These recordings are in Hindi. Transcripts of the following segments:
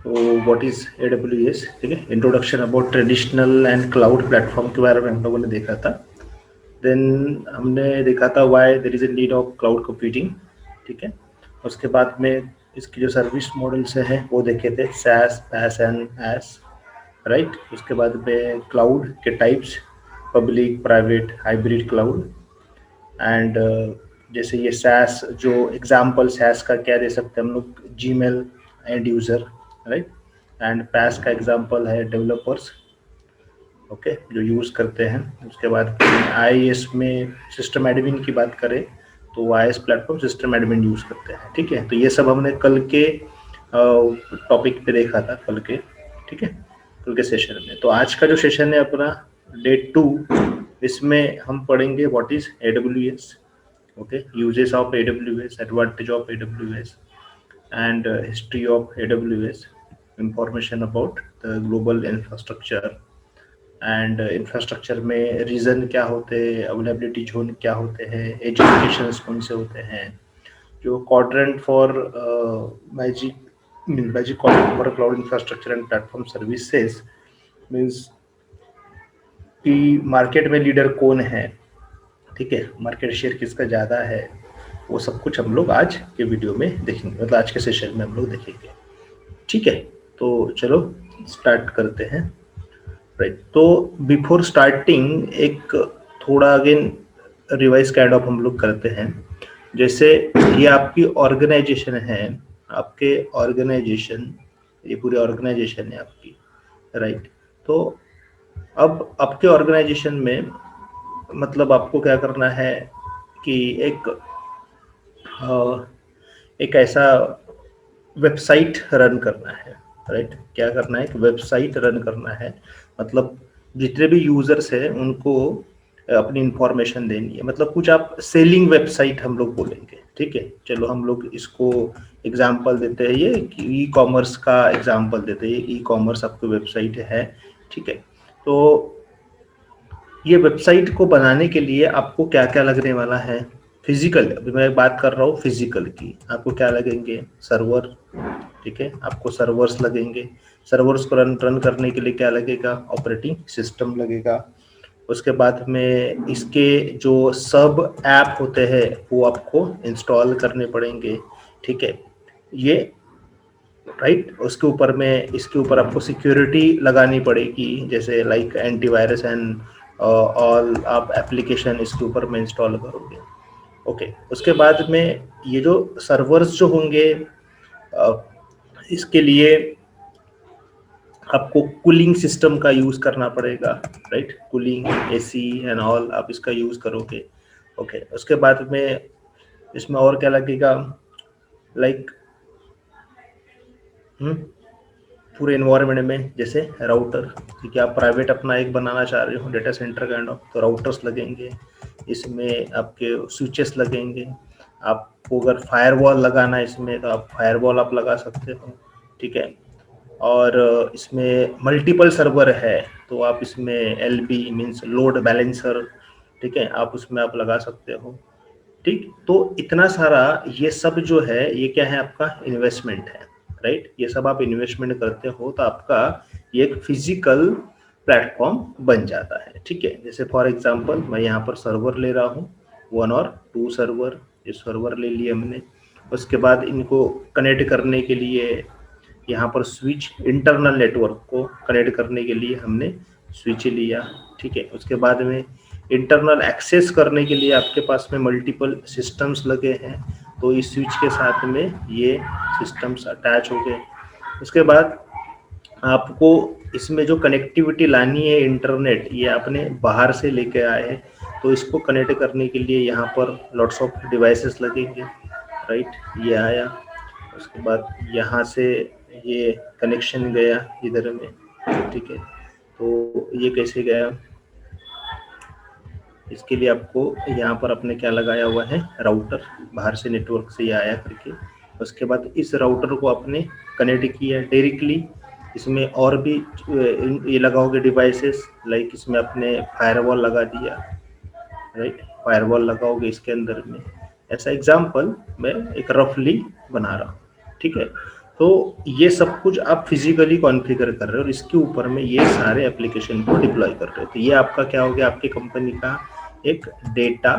तो व्हाट इज AWS, ठीक है, introduction about traditional and cloud platform के बारे में हम लोगों ने देखा था। देन हमने देखा था why there is a need of cloud computing, ठीक है। उसके बाद में इसकी जो सर्विस मॉडल्स हैं वो देखे थे, SaaS, PaaS and IaaS, right. उसके बाद में क्लाउड के types, public, private, hybrid cloud, and जैसे ये SaaS जो एग्जाम्पल SaaS का क्या दे सकते हैं हम लोग, Gmail end user, right. And PaaS का एग्जाम्पल है डेवलपर्स, ओके, जो यूज़ करते हैं। उसके बाद IaaS में सिस्टम एडमिन की बात करें तो IaaS platform system admin use करते हैं, ठीक है। तो ये सब हमने कल के टॉपिक पे देखा था, कल के, ठीक है, कल के सेशन में। तो आज का जो सेशन है अपना डे 2, इसमें हम पढ़ेंगे what is AWS, okay, uses of AWS, advantage of AWS, and history of AWS, information about the global infrastructure, and infrastructure में रीजन क्या होते हैं, अवेलेबिलिटी जोन क्या होते हैं, एजुकेशन कौन से होते हैं, जो quadrant for magic quadrant for cloud infrastructure and platform services means कि मार्केट में लीडर कौन है, ठीक है, मार्केट शेयर किसका ज़्यादा है, वो सब कुछ हम लोग आज के वीडियो में देखेंगे, मतलब आज के सेशन में हम लोग देखेंगे, ठीक है। तो चलो स्टार्ट करते हैं, राइट। तो बिफोर स्टार्टिंग एक थोड़ा अगेन रिवाइज काइंड ऑफ हम लोग करते हैं। जैसे ये आपकी ऑर्गेनाइजेशन है, आपके ऑर्गेनाइजेशन, ये पूरी ऑर्गेनाइजेशन है आपकी, राइट। तो अब आपके ऑर्गेनाइजेशन में मतलब आपको क्या करना है कि एक ऐसा वेबसाइट रन करना है, राइट। क्या करना है, एक वेबसाइट रन करना है, मतलब जितने भी यूजर्स हैं उनको अपनी इंफॉर्मेशन देनी है, मतलब कुछ आप सेलिंग वेबसाइट हम लोग बोलेंगे, ठीक है। चलो हम लोग इसको एग्जांपल देते हैं, ये ई कॉमर्स का एग्जांपल देते हैं, ई कॉमर्स आपकी वेबसाइट है, ठीक है। तो ये वेबसाइट को बनाने के लिए आपको क्या क्या लगने वाला है, फिजिकल, अभी मैं बात कर रहा हूँ फिजिकल की, आपको क्या लगेंगे, सर्वर, ठीक है, आपको सर्वर्स लगेंगे। सर्वर्स को रन करने के लिए क्या लगेगा, ऑपरेटिंग सिस्टम लगेगा। उसके बाद में इसके जो सब ऐप होते हैं वो आपको इंस्टॉल करने पड़ेंगे, ठीक है, ये, राइट। उसके ऊपर में, इसके ऊपर आपको सिक्योरिटी लगानी पड़ेगी, जैसे लाइक एंटीवायरस एंड ऑल आप एप्लीकेशन इसके ऊपर में इंस्टॉल करोगे, ओके। उसके बाद में ये जो सर्वर्स जो होंगे, इसके लिए आपको कूलिंग सिस्टम का यूज करना पड़ेगा, right. Cooling, AC and all आप इसका यूज करोगे, ओके। उसके बाद में इसमें और क्या लगेगा, लाइक पूरे इन्वायरमेंट में, जैसे राउटर, ठीक है, आप प्राइवेट अपना एक बनाना चाह रहे हो डेटा सेंटर काइंड ऑफ, तो राउटर्स लगेंगे, इसमें आपके स्विचेस लगेंगे। आपको अगर फायरवॉल लगाना है इसमें तो आप फायरवॉल आप लगा सकते हो, ठीक है। और इसमें मल्टीपल सर्वर है तो आप इसमें LB मीन्स लोड बैलेंसर, ठीक है, आप उसमें आप लगा सकते हो, ठीक। तो इतना सारा ये सब जो है ये क्या है, आपका इन्वेस्टमेंट है, राइट। ये सब आप इन्वेस्टमेंट करते हो तो आपका ये एक फिजिकल प्लेटफॉर्म बन जाता है, ठीक है। जैसे फॉर एग्जांपल मैं यहाँ पर सर्वर ले रहा हूँ, 1 और 2 सर्वर, ये सर्वर ले लिए हमने। उसके बाद इनको कनेक्ट करने के लिए यहाँ पर स्विच, इंटरनल नेटवर्क को कनेक्ट करने के लिए हमने स्विच लिया, ठीक है। उसके बाद में इंटरनल एक्सेस करने के लिए आपके पास में मल्टीपल सिस्टम्स लगे हैं, तो इस स्विच के साथ में ये सिस्टम्स अटैच हो गए। उसके बाद आपको इसमें जो कनेक्टिविटी लानी है, इंटरनेट, ये आपने बाहर से लेके आए हैं, तो इसको कनेक्ट करने के लिए यहाँ पर लॉट्स ऑफ डिवाइसेस लगेंगे, राइट। ये आया, उसके बाद यहाँ से ये कनेक्शन गया इधर में, ठीक है। तो ये कैसे गया, इसके लिए आपको यहाँ पर अपने क्या लगाया हुआ है, राउटर, बाहर से नेटवर्क से ये आया करके। उसके बाद इस राउटर को आपने कनेक्ट किया डायरेक्टली, इसमें और भी ये लगाओगे डिवाइसेस, लाइक इसमें आपने फायरवॉल लगा दिया, राइट, फायरवॉल लगाओगे इसके अंदर में। ऐसा एग्जांपल मैं एक रफली बना रहा हूँ, ठीक है। तो ये सब कुछ आप फिजिकली कॉन्फ़िगर कर रहे हो और इसके ऊपर में ये सारे एप्लीकेशन को डिप्लॉय कर रहे हो। तो ये आपका क्या हो गया, आपकी कंपनी का एक डेटा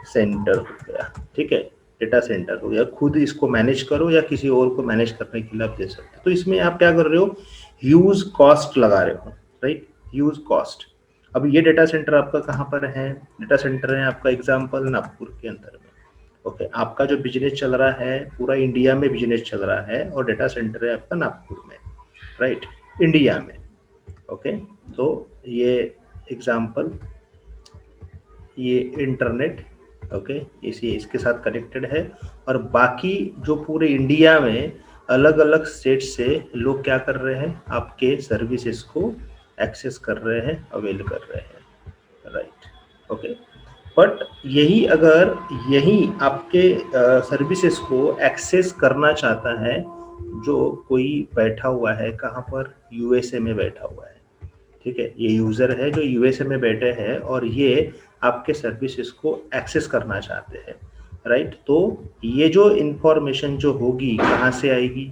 सेंटर हो गया। ठीक है, डेटा सेंटर हो गया। खुद इसको मैनेज करो या किसी और को मैनेज करने के लिए आप दे सकते हो। तो इसमें आप क्या कर रहे हो, ह्यूज कॉस्ट लगा रहे हो, राइट, ह्यूज कॉस्ट। अब ये डेटा सेंटर आपका कहाँ पर है, डेटा सेंटर है आपका एग्जाम्पल नागपुर के अंदर में। ओके, आपका जो बिजनेस चल रहा है पूरा इंडिया में बिजनेस चल रहा है और डेटा सेंटर है आपका नागपुर में, राइट, इंडिया में। ओके, तो ये एग्जाम्पल, ये इंटरनेट, ओके, इसी इसके साथ कनेक्टेड है। और बाकी जो पूरे इंडिया में अलग अलग स्टेट से लोग क्या कर रहे हैं, आपके सर्विसेज को एक्सेस कर रहे हैं, अवेल कर रहे हैं, राइट। ओके, बट यही आपके सर्विसेज को एक्सेस करना चाहता है जो कोई बैठा हुआ है, कहाँ पर, यूएसए में बैठा हुआ है। ठीक है, ये यूजर है जो यूएसए में बैठे हैं और ये आपके सर्विसेज को एक्सेस करना चाहते हैं, राइट। तो ये जो इंफॉर्मेशन जो होगी कहाँ से आएगी,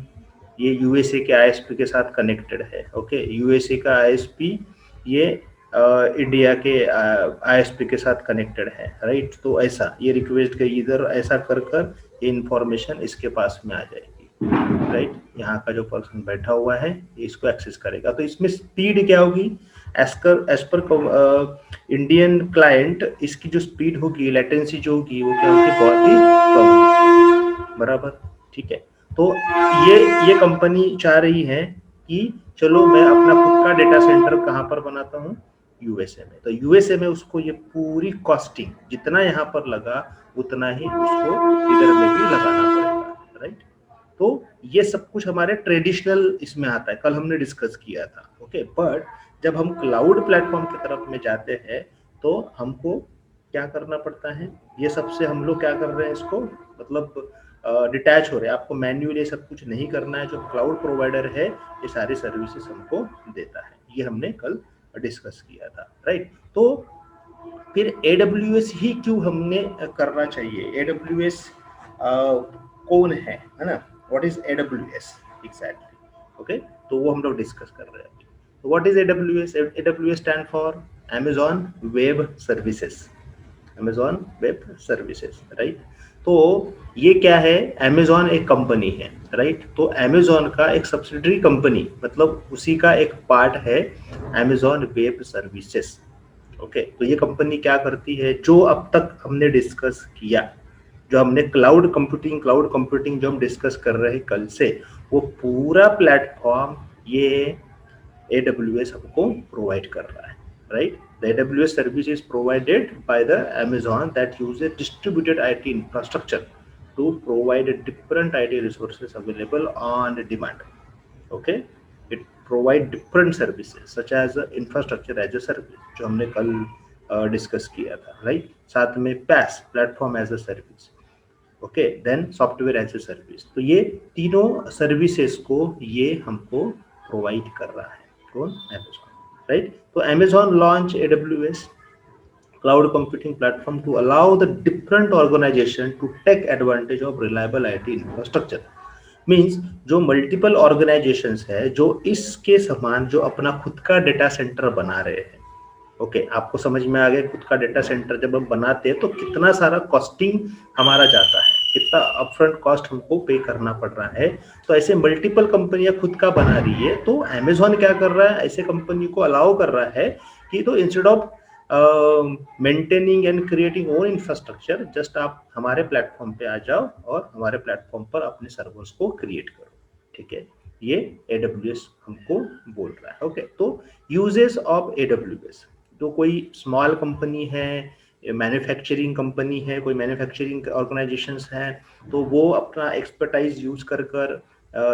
ये यूएसए के आईएसपी के साथ कनेक्टेड है। ओके, यूएसए का आईएसपी ये इंडिया के आईएसपी के साथ कनेक्टेड है, राइट। तो ऐसा ये रिक्वेस्ट गई इधर, ऐसा कर कर ये इंफॉर्मेशन इसके पास में आ जाएगी, राइट। यहाँ का जो पर्सन बैठा हुआ है इसको एक्सेस करेगा। तो इसमें स्पीड क्या होगी, एज पर इंडियन क्लाइंट, इसकी जो स्पीड होगी, लेटेंसी जो होगी वो क्या होगी, बहुत ही कम होगी, बराबर। ठीक है, तो ये कंपनी चाह रही है कि चलो मैं अपना खुद का डेटा सेंटर कहाँ पर बनाता हूँ, यूएसए में। तो यूएसए में उसको ये पूरी कॉस्टिंग जितना यहाँ पर लगा उतना ही उसको इधर में भी लगाना पड़ेगा, राइट। तो ये सब कुछ हमारे ट्रेडिशनल इसमें आता है, कल हमने डिस्कस किया था। ओके, बट जब हम क्लाउड प्लेटफॉर्म की तरफ में जाते हैं तो हमको क्या करना पड़ता है, ये सबसे हम लोग क्या कर रहे हैं, इसको मतलब डिटैच हो रहे हैं। आपको मैन्युअली ये सब कुछ नहीं करना है, जो क्लाउड प्रोवाइडर है ये सारी सर्विसेज हमको देता है, ये हमने कल डिस्कस किया था, राइट। तो फिर AWS ही क्यों हमने करना चाहिए, AWS कौन है ना, what is AWS exactly. Okay, तो वो हम लोग डिस्कस कर रहे हैं। तो what is AWS, AWS stand for Amazon web services, Amazon web services, right. तो ये क्या है, Amazon एक कंपनी है, राइट। तो Amazon का एक सब्सिडरी कंपनी, मतलब उसी का एक पार्ट है Amazon वेब सर्विसेज। ओके, तो ये कंपनी क्या करती है, जो अब तक हमने डिस्कस किया, जो हमने क्लाउड कंप्यूटिंग जो हम डिस्कस कर रहे हैं कल से, वो पूरा प्लेटफॉर्म ये AWS हमको प्रोवाइड कर रहा है, right. The AWS service is provided by the Amazon that uses distributed IT infrastructure to provide different IT resources available on demand. Okay, it provide different services such as infrastructure as a service, जो हमने कल डिस्कस किया था, राइट। साथ में PaaS, platform as a service, okay, then software as a service. तो ये तीनों सर्विसेज को ये हमको प्रोवाइड कर रहा है, कौन, Amazon, राइट। तो Amazon launch AWS cloud computing platform to allow the different organization to take advantage of reliable IT infrastructure। Means जो मल्टीपल ऑर्गेनाइजेशंस है जो इसके समान जो अपना खुद का डेटा सेंटर बना रहे हैं। ओके, आपको समझ में आ गया, खुद का डेटा सेंटर जब हम बनाते हैं तो कितना सारा कॉस्टिंग हमारा जाता है, कितना अपफ्रंट कॉस्ट हमको पे करना पड़ रहा है। तो ऐसे मल्टीपल कंपनियां खुद का बना रही है, तो Amazon क्या कर रहा है, ऐसे कंपनी को अलाउ कर रहा है कि तो instead of maintaining and creating own infrastructure, just आप हमारे प्लेटफॉर्म पे आ जाओ और हमारे प्लेटफॉर्म पर अपने सर्वर्स को क्रिएट करो। ठीक है, ये AWS हमको बोल रहा है। ओके, तो यूजेस ऑफ AWS, तो कोई स्मॉल कंपनी है, मैन्युफैक्चरिंग कंपनी है, कोई मैन्युफैक्चरिंग ऑर्गेनाइजेशंस हैं, तो वो अपना एक्सपर्टाइज यूज कर कर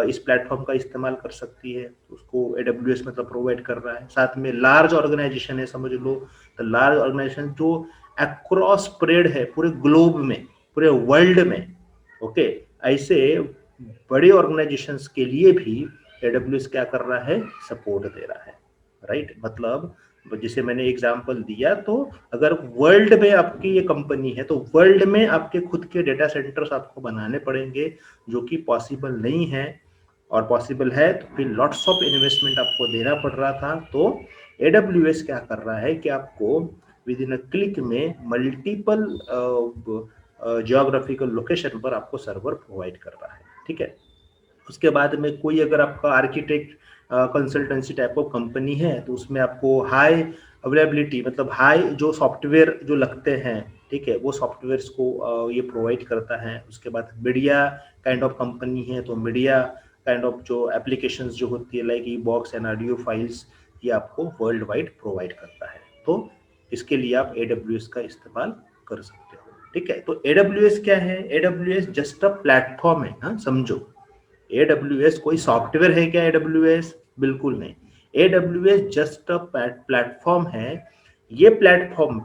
इस प्लेटफॉर्म का इस्तेमाल कर सकती है, उसको AWS मतलब प्रोवाइड कर रहा है। साथ में लार्ज ऑर्गेनाइजेशन है, समझ लो, तो लार्ज ऑर्गेनाइजेशन जो अक्रॉस स्प्रेड है पूरे ग्लोब में, पूरे वर्ल्ड में, ओके, ऐसे बड़े ऑर्गेनाइजेशंस के लिए भी AWS क्या कर रहा है, सपोर्ट दे रहा है, राइट। मतलब जिसे मैंने एग्जांपल दिया, तो अगर वर्ल्ड में आपकी ये कंपनी है तो वर्ल्ड में आपके खुद के डेटा सेंटर्स आपको बनाने पड़ेंगे, जो कि पॉसिबल नहीं है और पॉसिबल है तो फिर लॉट्स ऑफ इन्वेस्टमेंट आपको देना पड़ रहा था। तो AWS क्या कर रहा है कि आपको विद इन अ क्लिक में मल्टीपल जियोग्राफिकल लोकेशन पर आपको सर्वर प्रोवाइड कर रहा है। ठीक है, उसके बाद में कोई अगर आपका architect consultancy type of company है तो उसमें आपको हाई अवेलेबिलिटी मतलब हाई जो सॉफ्टवेयर जो लगते हैं, ठीक है, वो सॉफ्टवेयर्स को ये प्रोवाइड करता है। उसके बाद मीडिया काइंड ऑफ कंपनी है तो मीडिया काइंड ऑफ जो एप्लीकेशंस जो होती है like e box and audio files, ये आपको वर्ल्ड वाइड प्रोवाइड करता है। तो इसके लिए आप AWS का इस्तेमाल कर सकते हो। ठीक है, तो AWS क्या है? AWS जस्ट अ प्लेटफॉर्म है। हाँ, समझो, AWS कोई सॉफ्टवेयर है क्या? AWS बिल्कुल नहीं। AWS जस्ट अ प्लेटफॉर्म है। ये प्लेटफॉर्म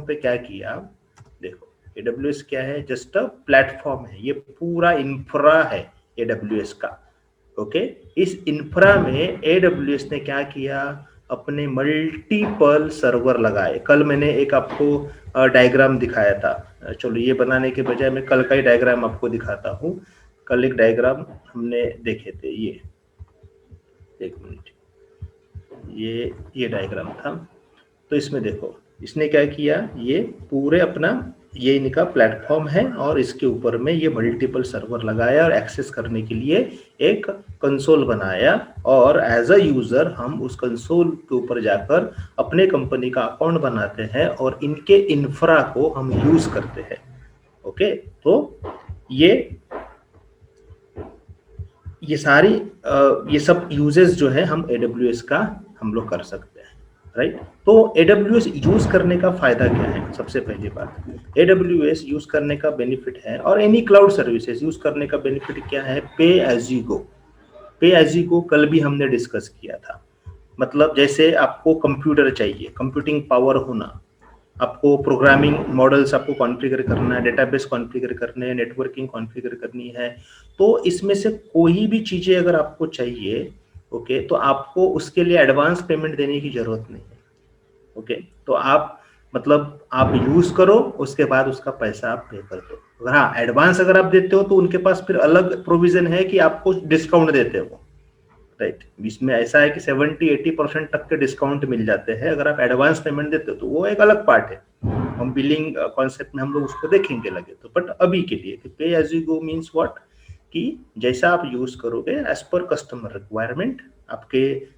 पे क्या किया, देखो, AWS क्या है? जस्ट अ प्लेटफॉर्म है, ये पूरा इंफ्रा है AWS का। ओके, इस इंफ्रा में AWS ने क्या किया, अपने मल्टीपल सर्वर लगाए। कल मैंने एक आपको डायग्राम दिखाया था। चलो, ये बनाने के बजाय मैं कल का ही डायग्राम आपको दिखाता हूँ। कल एक डायग्राम हमने देखे थे, ये एक मिनट, ये डायग्राम था। तो इसमें देखो, इसने क्या किया, ये पूरे अपना ये इनका प्लेटफॉर्म है और इसके ऊपर में ये मल्टीपल सर्वर लगाया और एक्सेस करने के लिए एक कंसोल बनाया। और एज अ यूजर हम उस कंसोल के ऊपर जाकर अपने कंपनी का अकाउंट बनाते हैं और इनके इंफ्रा को हम यूज करते हैं। ओके, तो ये ये सारी ये सब यूजेस जो है हम AWS का हम लोग कर सकते हैं, राइट। तो AWS यूज करने का फायदा क्या है? सबसे पहली बात, AWS यूज करने का बेनिफिट है, और एनी क्लाउड सर्विसेज यूज करने का बेनिफिट क्या है? पे एज यू गो। पे एज यू गो कल भी हमने डिस्कस किया था। मतलब जैसे आपको कंप्यूटर चाहिए, कंप्यूटिंग पावर होना, आपको प्रोग्रामिंग मॉडल्स आपको कॉन्फ़िगर करना है, डेटाबेस कॉन्फ़िगर करने हैं, नेटवर्किंग कॉन्फ़िगर करनी है, तो इसमें से कोई भी चीज़ें अगर आपको चाहिए, ओके, तो आपको उसके लिए एडवांस पेमेंट देने की ज़रूरत नहीं है। ओके, तो आप मतलब आप यूज़ करो, उसके बाद उसका पैसा आप पे कर दो। अगर हाँ, एडवांस अगर आप देते हो तो उनके पास फिर अलग प्रोविज़न है कि आपको डिस्काउंट देते हो, राइट। इसमें ऐसा है कि 70-80% तक के डिस्काउंट मिल जाते हैं अगर आप एडवांस पेमेंट देते हो, तो वो एक अलग पार्ट है। हम बिलिंग कॉन्सेप्ट में हम लोग उसको देखेंगे लगे तो, बट अभी के लिए pay as you go means what, कि जैसा आप यूज करोगे एज पर कस्टमर रिक्वायरमेंट आपके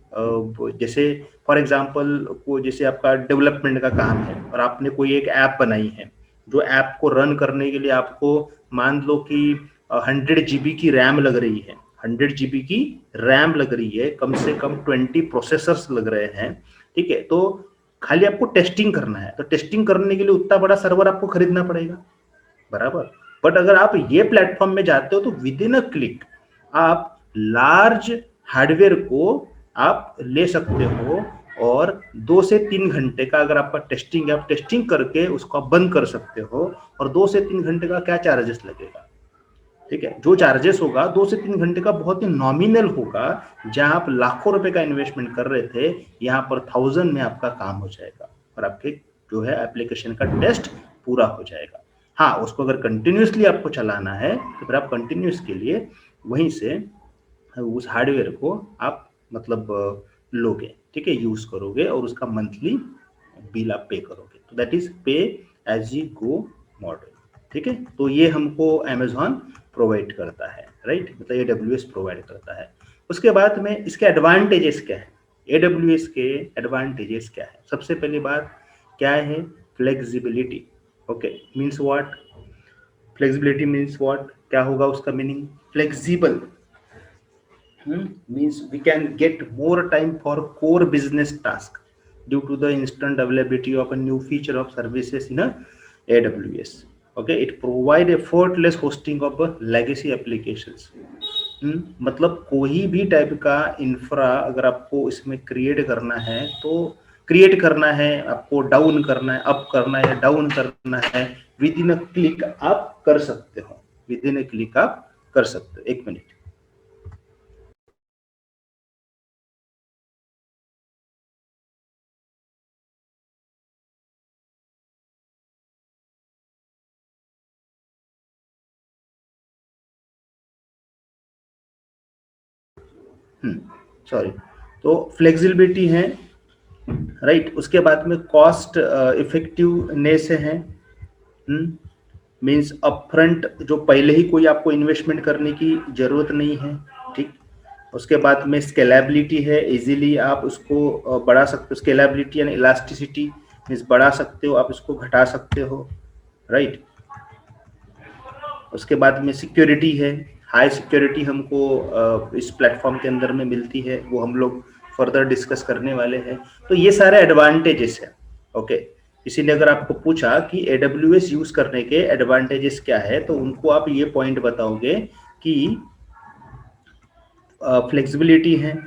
जैसे फॉर एग्जांपल को जैसे आपका डेवलपमेंट का काम है और आपने कोई एक ऐप बनाई है, जो ऐप को रन करने के लिए आपको मान लो कि 100 GB की रैम लग रही है, 100 GB की रैम लग रही है, कम से कम 20 प्रोसेसर्स लग रहे हैं। ठीक है, तो खाली आपको टेस्टिंग करना है, तो टेस्टिंग करने के लिए उतना बड़ा सर्वर आपको खरीदना पड़ेगा, बराबर। बट अगर आप ये प्लेटफॉर्म में जाते हो तो विद इन अ क्लिक आप लार्ज हार्डवेयर को आप ले सकते हो, और 2 से 3 घंटे का अगर आपका टेस्टिंग है, आप टेस्टिंग करके उसको आप बंद कर सकते हो। और 2 से 3 घंटे का क्या चार्जेस लगेगा? ठीक है, जो चार्जेस होगा 2 से 3 घंटे का बहुत ही नॉमिनल होगा। जहां आप लाखों रुपए का इन्वेस्टमेंट कर रहे थे, यहाँ पर 1000 में आपका काम हो जाएगा और आपके जो है एप्लीकेशन का टेस्ट पूरा हो जाएगा। हाँ, उसको अगर कंटिन्यूसली आपको चलाना है तो फिर आप कंटिन्यूस के लिए वहीं से उस हार्डवेयर को आप मतलब लोगे, ठीक है, यूज करोगे और उसका मंथली बिल आप पे करोगे। तो that is pay as you go model. ठीक है, तो ये हमको अमेजॉन प्रोवाइड करता है, राइट, मतलब AWS प्रोवाइड करता है। उसके बाद में इसके एडवांटेजेस क्या है? AWS के एडवांटेजेस क्या है? सबसे पहली बात क्या है? Flexibility. Okay, means what? Flexibility means what? क्या होगा उसका meaning? Flexible means we can get more time for core business task due to the instant availability of a new feature of services in a AWS. Okay, it provide effortless hosting of legacy applications. मतलब कोई भी टाइप का इंफ्रा अगर आपको इसमें क्रिएट करना है तो क्रिएट करना है, आपको डाउन करना है, अप करना है या डाउन करना है, विद इन अ क्लिक आप कर सकते हो, विद इन अ क्लिक आप कर सकते हो। एक मिनट। सॉरी, तो फ्लेक्सिबिलिटी है, राइट। उसके बाद में कॉस्ट इफेक्टिवनेस है, मीन्स अपफ्रंट जो पहले ही कोई आपको इन्वेस्टमेंट करने की जरूरत नहीं है, ठीक। उसके बाद में स्केलेबिलिटी है, इजीली आप उसको बढ़ा सकते हो, स्केलेबिलिटी यानी इलास्टिसिटी, मीन्स बढ़ा सकते हो आप, इसको घटा सकते हो, राइट। उसके बाद में सिक्योरिटी है, हाई सिक्योरिटी हमको इस प्लेटफॉर्म के अंदर में मिलती है, वो हम लोग फर्दर डिस्कस करने वाले हैं। तो ये सारे एडवांटेजेस है, ओके। इसीलिए अगर आपको पूछा कि AWS यूज करने के एडवांटेजेस क्या है, तो उनको आप ये पॉइंट बताओगे कि फ्लेक्सिबिलिटी है,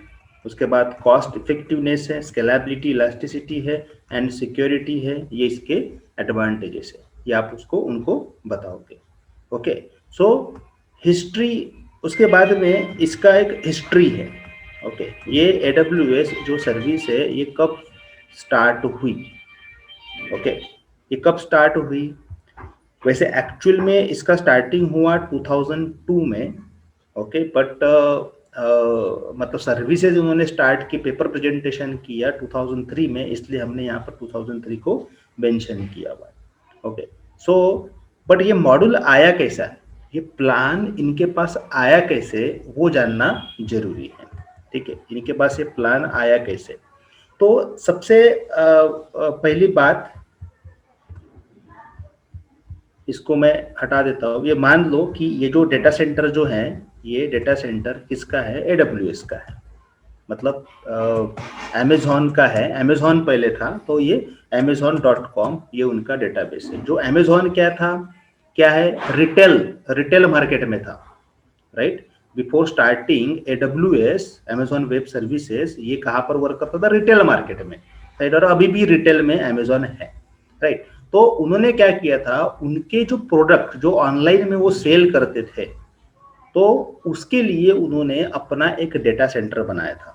उसके बाद कॉस्ट इफेक्टिवनेस है, स्केलेबिलिटी, इलास्टिसिटी है एंड सिक्योरिटी है, ये इसके एडवांटेजेस है, ये आप उसको उनको बताओगे, ओके। सो हिस्ट्री, उसके बाद में इसका एक हिस्ट्री है, ओके। ये AWS जो सर्विस है ये कब स्टार्ट हुई, ओके, ये कब स्टार्ट हुई। वैसे एक्चुअल में इसका स्टार्टिंग हुआ 2002 में, ओके, बट मतलब सर्विसेज उन्होंने स्टार्ट की, पेपर प्रेजेंटेशन किया 2003 में, इसलिए हमने यहाँ पर 2003 को मेंशन किया हुआ, ओके। सो बट ये मॉड्यूल आया कैसा है, ये प्लान इनके पास आया कैसे, वो जानना जरूरी है, ठीक है। इनके पास ये प्लान आया कैसे, तो सबसे पहली बात, इसको मैं हटा देता हूँ। ये मान लो कि ये जो डेटा सेंटर जो है, ये डेटा सेंटर किसका है, AWS का है, मतलब अमेजॉन का है। अमेजॉन पहले था, तो ये amazon.com ये उनका डेटाबेस है। जो अमेजॉन क्या था, क्या है, रिटेल मार्केट में था, right. Before starting AWS Amazon web services, ये कहाँ पर वर्क करता था, रिटेल मार्केट में, राइट। और अभी भी रिटेल में अमेजॉन है, राइट। तो उन्होंने क्या किया था, उनके जो प्रोडक्ट जो ऑनलाइन में वो सेल करते थे, तो उसके लिए उन्होंने अपना एक डेटा सेंटर बनाया था,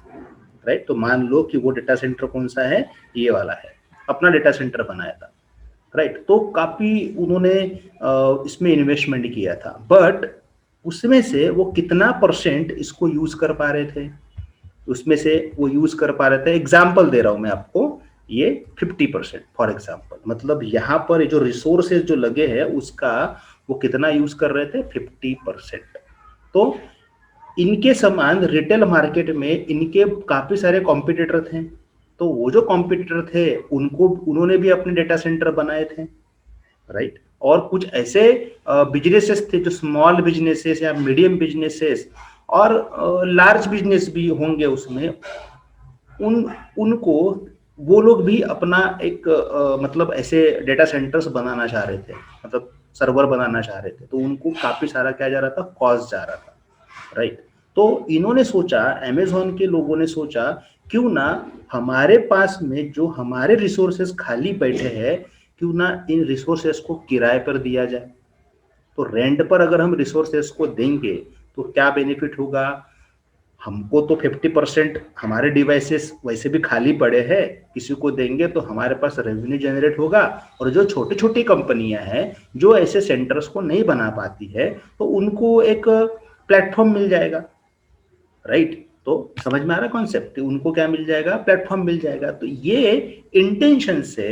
राइट। तो मान लो कि वो डेटा सेंटर कौन सा है, ये वाला है, अपना डेटा सेंटर बनाया था, राइट। तो काफी उन्होंने इसमें इन्वेस्टमेंट किया था, बट उसमें से वो कितना परसेंट इसको यूज कर पा रहे थे, उसमें से वो यूज कर पा रहे थे, एग्जाम्पल दे रहा हूं मैं आपको, ये 50% फॉर एग्जाम्पल, मतलब यहाँ पर जो रिसोर्सेज जो लगे हैं उसका वो कितना यूज कर रहे थे, 50%। तो इनके समान रिटेल मार्केट में इनके काफी सारे कॉम्पिटिटर थे, तो वो जो कॉम्पिटिटर थे उनको उन्होंने भी अपने डेटा सेंटर बनाए थे, राइट। और कुछ ऐसे बिजनेसेस थे जो स्मॉल बिजनेसेस या मीडियम बिजनेसेस और लार्ज बिजनेस भी होंगे उसमें, उनको वो लोग भी अपना एक मतलब ऐसे डेटा सेंटर्स बनाना चाह रहे थे, मतलब सर्वर बनाना चाह रहे थे, तो उनको काफी सारा क्या जा रहा था, कॉस्ट जा रहा था, राइट। तो इन्होंने सोचा, अमेजॉन के लोगों ने सोचा, क्यों ना हमारे पास में जो हमारे रिसोर्सेस खाली बैठे हैं, क्यों ना इन रिसोर्सेस को किराए पर दिया जाए। तो रेंट पर अगर हम रिसोर्सेस को देंगे तो क्या बेनिफिट होगा, हमको तो 50% हमारे डिवाइसेस वैसे भी खाली पड़े हैं, किसी को देंगे तो हमारे पास रेवेन्यू जनरेट होगा, और जो छोटी छोटी कंपनियां हैं जो ऐसे सेंटर्स को नहीं बना पाती है, तो उनको एक प्लेटफॉर्म मिल जाएगा, राइट। तो समझ में आ रहा कॉन्सेप्ट, उनको क्या मिल जाएगा, प्लेटफॉर्म मिल जाएगा। तो ये इंटेंशन से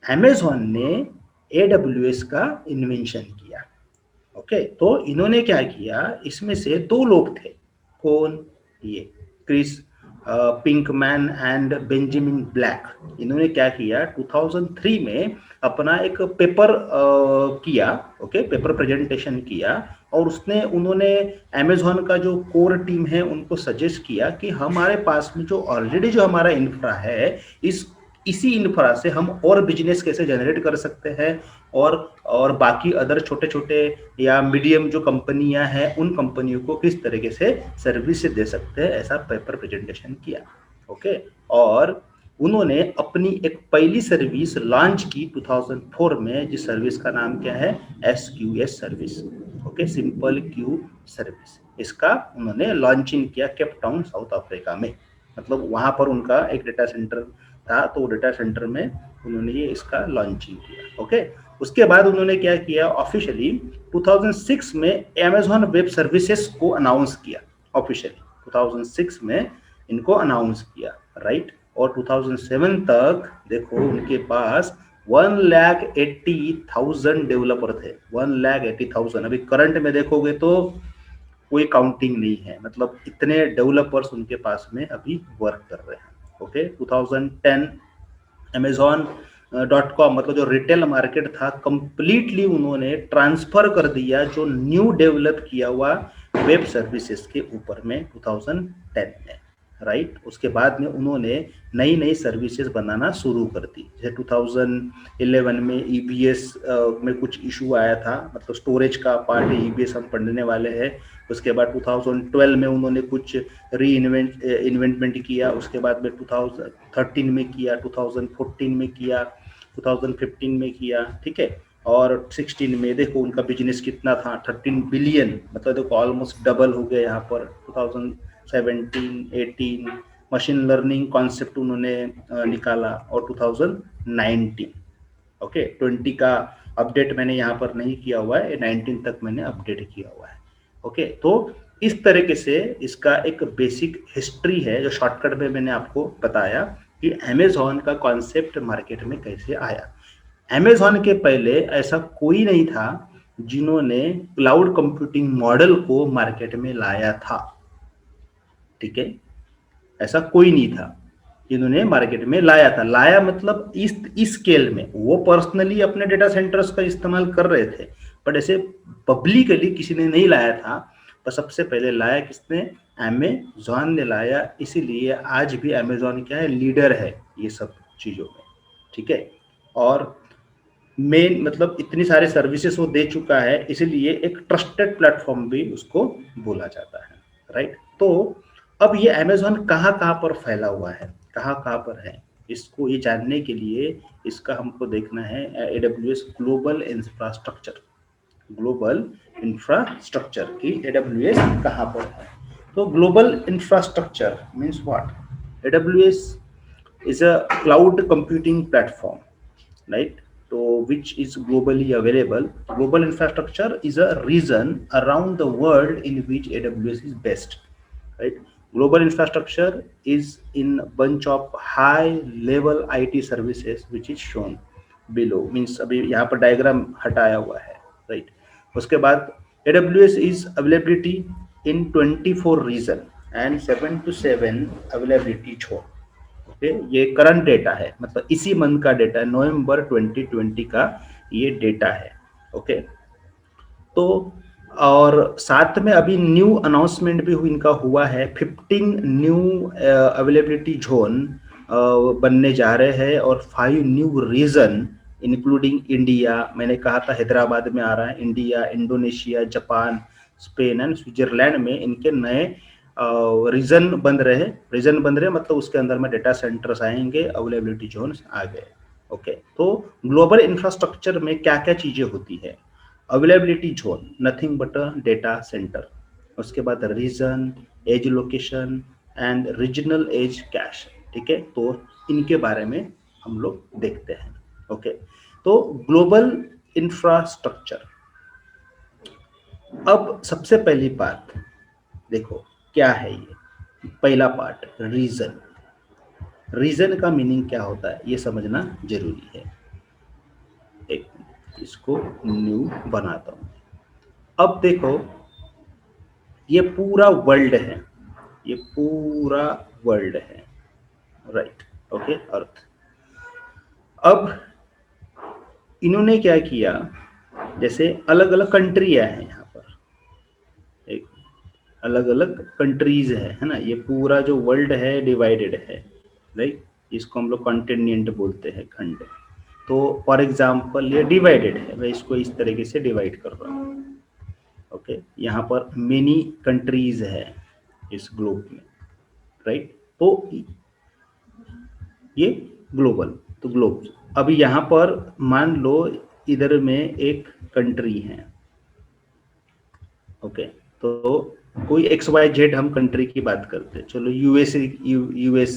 अमेजॉन ने AWS का इन्वेंशन किया, ओके। तो इन्होंने क्या किया, इसमें से दो लोग थे, कौन, ये Chris Pinkman and Benjamin Black. इन्होंने क्या किया, 2003 में अपना एक पेपर किया, ओके, पेपर प्रेजेंटेशन किया, और उन्होंने अमेजॉन का जो कोर टीम है उनको सजेस्ट किया कि हमारे पास में जो ऑलरेडी जो हमारा इंफ्रा है, इसी इंफ्रा से हम और बिजनेस कैसे जनरेट कर सकते हैं, और बाकी अदर छोटे छोटे या मीडियम जो कंपनियां हैं उन कंपनियों को किस तरीके से सर्विस दे सकते हैं, ऐसा पेपर प्रेजेंटेशन किया, ओके। और उन्होंने अपनी एक पहली सर्विस लॉन्च की 2004 में, जिस सर्विस का नाम क्या है, SQS service, okay, simple Q service. इसका उन्होंने लॉन्चिंग किया केप टाउन साउथ अफ्रीका में, मतलब वहां पर उनका एक डेटा सेंटर था, तो डेटा सेंटर में उन्होंने ये इसका लॉन्चिंग किया, ओके। उसके बाद उन्होंने क्या किया, ऑफिशियली 2006 में अमेजॉन वेब सर्विसेज को अनाउंस किया, ऑफिशियली 2006 में इनको अनाउंस किया, राइट। और 2007 तक देखो उनके पास 1,80,000 डेवलपर थे, 1,80,000। अभी करंट में देखोगे तो कोई काउंटिंग नहीं है, मतलब इतने डेवलपर्स उनके पास में अभी वर्क कर रहे हैं। ओके, 2010 Amazon.com मतलब जो रिटेल मार्केट था कंप्लीटली उन्होंने ट्रांसफर कर दिया जो न्यू डेवलप किया हुआ वेब सर्विसेज के ऊपर में 2010 में, राइट। उसके बाद में उन्होंने नई नई सर्विसेज बनाना शुरू कर दी। जैसे 2011 में ईबीएस में कुछ इशू आया था, मतलब स्टोरेज का पार्ट है, ईबीएस हम पढ़ने वाले हैं। उसके बाद 2012 में उन्होंने कुछ इन्वेंटमेंट किया। उसके बाद में 2013 में किया, 2014 में किया, 2015 में किया, ठीक है। और 16 में देखो उनका बिजनेस कितना था, 13 बिलियन, मतलब देखो ऑलमोस्ट डबल हो गया यहाँ पर। 2017, 18 मशीन लर्निंग कॉन्सेप्ट उन्होंने निकाला, और 2019, ओके 20 का अपडेट मैंने यहाँ पर नहीं किया हुआ है, 19 तक मैंने अपडेट किया हुआ है। ओके, तो इस तरीके से इसका एक बेसिक हिस्ट्री है जो शॉर्टकट में मैंने आपको बताया कि अमेज़न का कॉन्सेप्ट मार्केट में कैसे आया। अमेज़न के पहले ऐसा कोई नहीं था जिन्होंने क्लाउड कंप्यूटिंग मॉडल को मार्केट में लाया था, ठीक है। ऐसा कोई नहीं था जिन्होंने मार्केट में लाया था। लाया मतलब इस स्केल में वो पर्सनली अपने डेटा सेंटर्स का इस्तेमाल कर रहे थे, बट ऐसे पब्लिकली किसी ने नहीं लाया था। पर सबसे पहले लाया किसने? अमेज़न ने लाया। इसीलिए आज भी अमेज़न क्या है, लीडर है ये सब चीज़ों में, ठीक है। और मेन मतलब इतनी सारे सर्विसेज वो दे चुका है, इसीलिए एक ट्रस्टेड प्लेटफॉर्म भी उसको बोला जाता है, राइट। तो अब ये अमेज़न कहाँ कहाँ पर फैला हुआ है, कहाँ कहाँ पर है, इसको ये जानने के लिए इसका हमको देखना है AWS global infrastructure. Global infrastructure की AWS कहाँ पर है। तो global infrastructure means what? AWS is a cloud computing platform, right? So which is globally available. Global infrastructure is a region around the world in which AWS is best, right? Global infrastructure is in a bunch of high level IT services which is shown below, means अभी यहाँ पर डायग्राम हटाया हुआ है, right? उसके बाद AWS is availability in 24 region and 7 to 7 availability zone. Okay, ये करंट डेटा है, मतलब इसी मंथ का डेटा है, नवंबर 2020 का ये डेटा है। ओके, तो और साथ में अभी न्यू अनाउंसमेंट भी इनका हुआ है, 15 न्यू अवेलेबिलिटी जोन बनने जा रहे हैं, और 5 न्यू रीजन इंक्लूडिंग इंडिया। मैंने कहा था हैदराबाद में आ रहा है, India, Indonesia, Japan, Spain and Switzerland में इनके नए रीजन बन रहे मतलब उसके अंदर में डेटा सेंटर्स आएंगे, अवेलेबिलिटी जोन्स आ गए। ओके, तो ग्लोबल इंफ्रास्ट्रक्चर में क्या क्या चीजें होती है? Availability zone nothing but a data center. उसके बाद region, edge location and regional edge cache, ठीक है। तो इनके बारे में हम लोग देखते हैं। ओके, तो ग्लोबल इंफ्रास्ट्रक्चर। अब सबसे पहली बात देखो क्या है ये, पहला पार्ट रीजन। रीजन का मीनिंग क्या होता है ये समझना जरूरी है। एक इसको न्यू बनाता हूं। अब देखो ये पूरा वर्ल्ड है, ये पूरा वर्ल्ड है, राइट। ओके, अर्थ। अब इन्होंने क्या किया, जैसे अलग अलग कंट्रियां हैं यहाँ पर, एक अलग अलग कंट्रीज है ना। ये पूरा जो वर्ल्ड है डिवाइडेड है, राइट। इसको हम लोग कॉन्टिनेंट बोलते हैं, खंड। तो फॉर एग्जांपल ये डिवाइडेड है, मैं इसको इस तरीके से डिवाइड कर रहा हूँ। ओके, यहाँ पर मेनी कंट्रीज है इस ग्लोब में, राइट। तो ये ग्लोबल, तो ग्लोब। अभी यहाँ पर मान लो इधर में एक कंट्री है, ओके। तो कोई XYZ हम कंट्री की बात करते हैं, चलो यूएस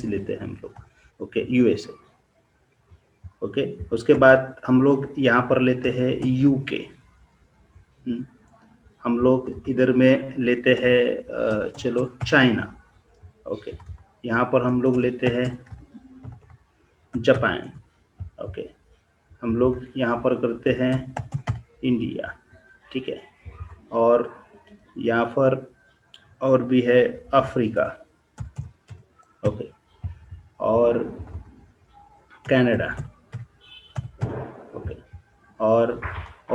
लेते हैं हम लोग, ओके, यूएसए। ओके, उसके बाद हम लोग यहाँ पर लेते हैं यूके, हम लोग इधर में लेते हैं चलो चाइना, ओके, यहाँ पर हम लोग लेते हैं जापान। ओके, हम लोग यहाँ पर करते हैं इंडिया, ठीक है, और यहाँ पर और भी है अफ्रीका, ओके, और कनाडा, ओके, और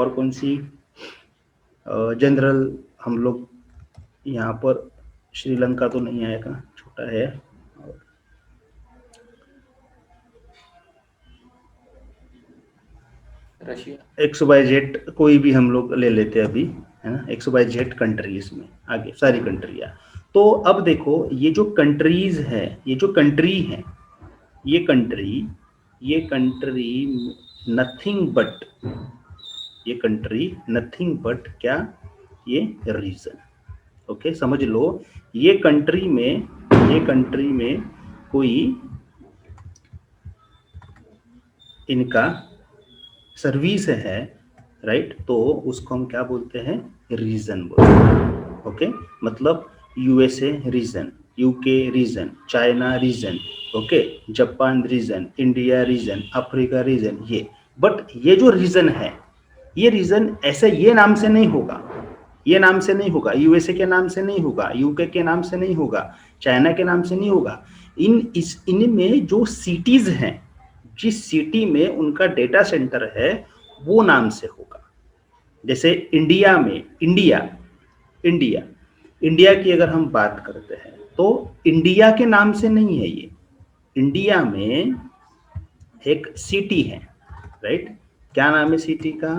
कौन सी जनरल हम लोग यहाँ पर, श्रीलंका तो नहीं आएगा, छोटा है, रशिया। एक्स वाई जेड कोई भी हम लोग ले लेते हैं अभी, है ना, एक्स वाई जेड कंट्रीज में आगे सारी कंट्रियाँ। तो अब देखो ये जो कंट्रीज है, ये जो कंट्री है, ये कंट्री नथिंग बट, ये कंट्री नथिंग बट क्या, ये रीजन। ओके, समझ लो, ये कंट्री में कोई इनका सर्विस है, राइट, तो उसको हम क्या बोलते हैं, रीजन बोलते हैं। ओके, मतलब USA region, UK region, China region, okay, Japan region, India region, Africa region, ये। बट ये जो रीजन है, ये रीजन ऐसे ये नाम से नहीं होगा, ये नाम से नहीं होगा, यूएसए के नाम से नहीं होगा, यूके के नाम से नहीं होगा, चाइना के नाम से नहीं होगा। इनमें जो सिटीज हैं, जिस सिटी में उनका डेटा सेंटर है, वो नाम से होगा। जैसे इंडिया में इंडिया इंडिया की अगर हम बात करते हैं तो इंडिया के नाम से नहीं है ये, इंडिया में एक सिटी है, राइट, क्या नाम है सिटी का,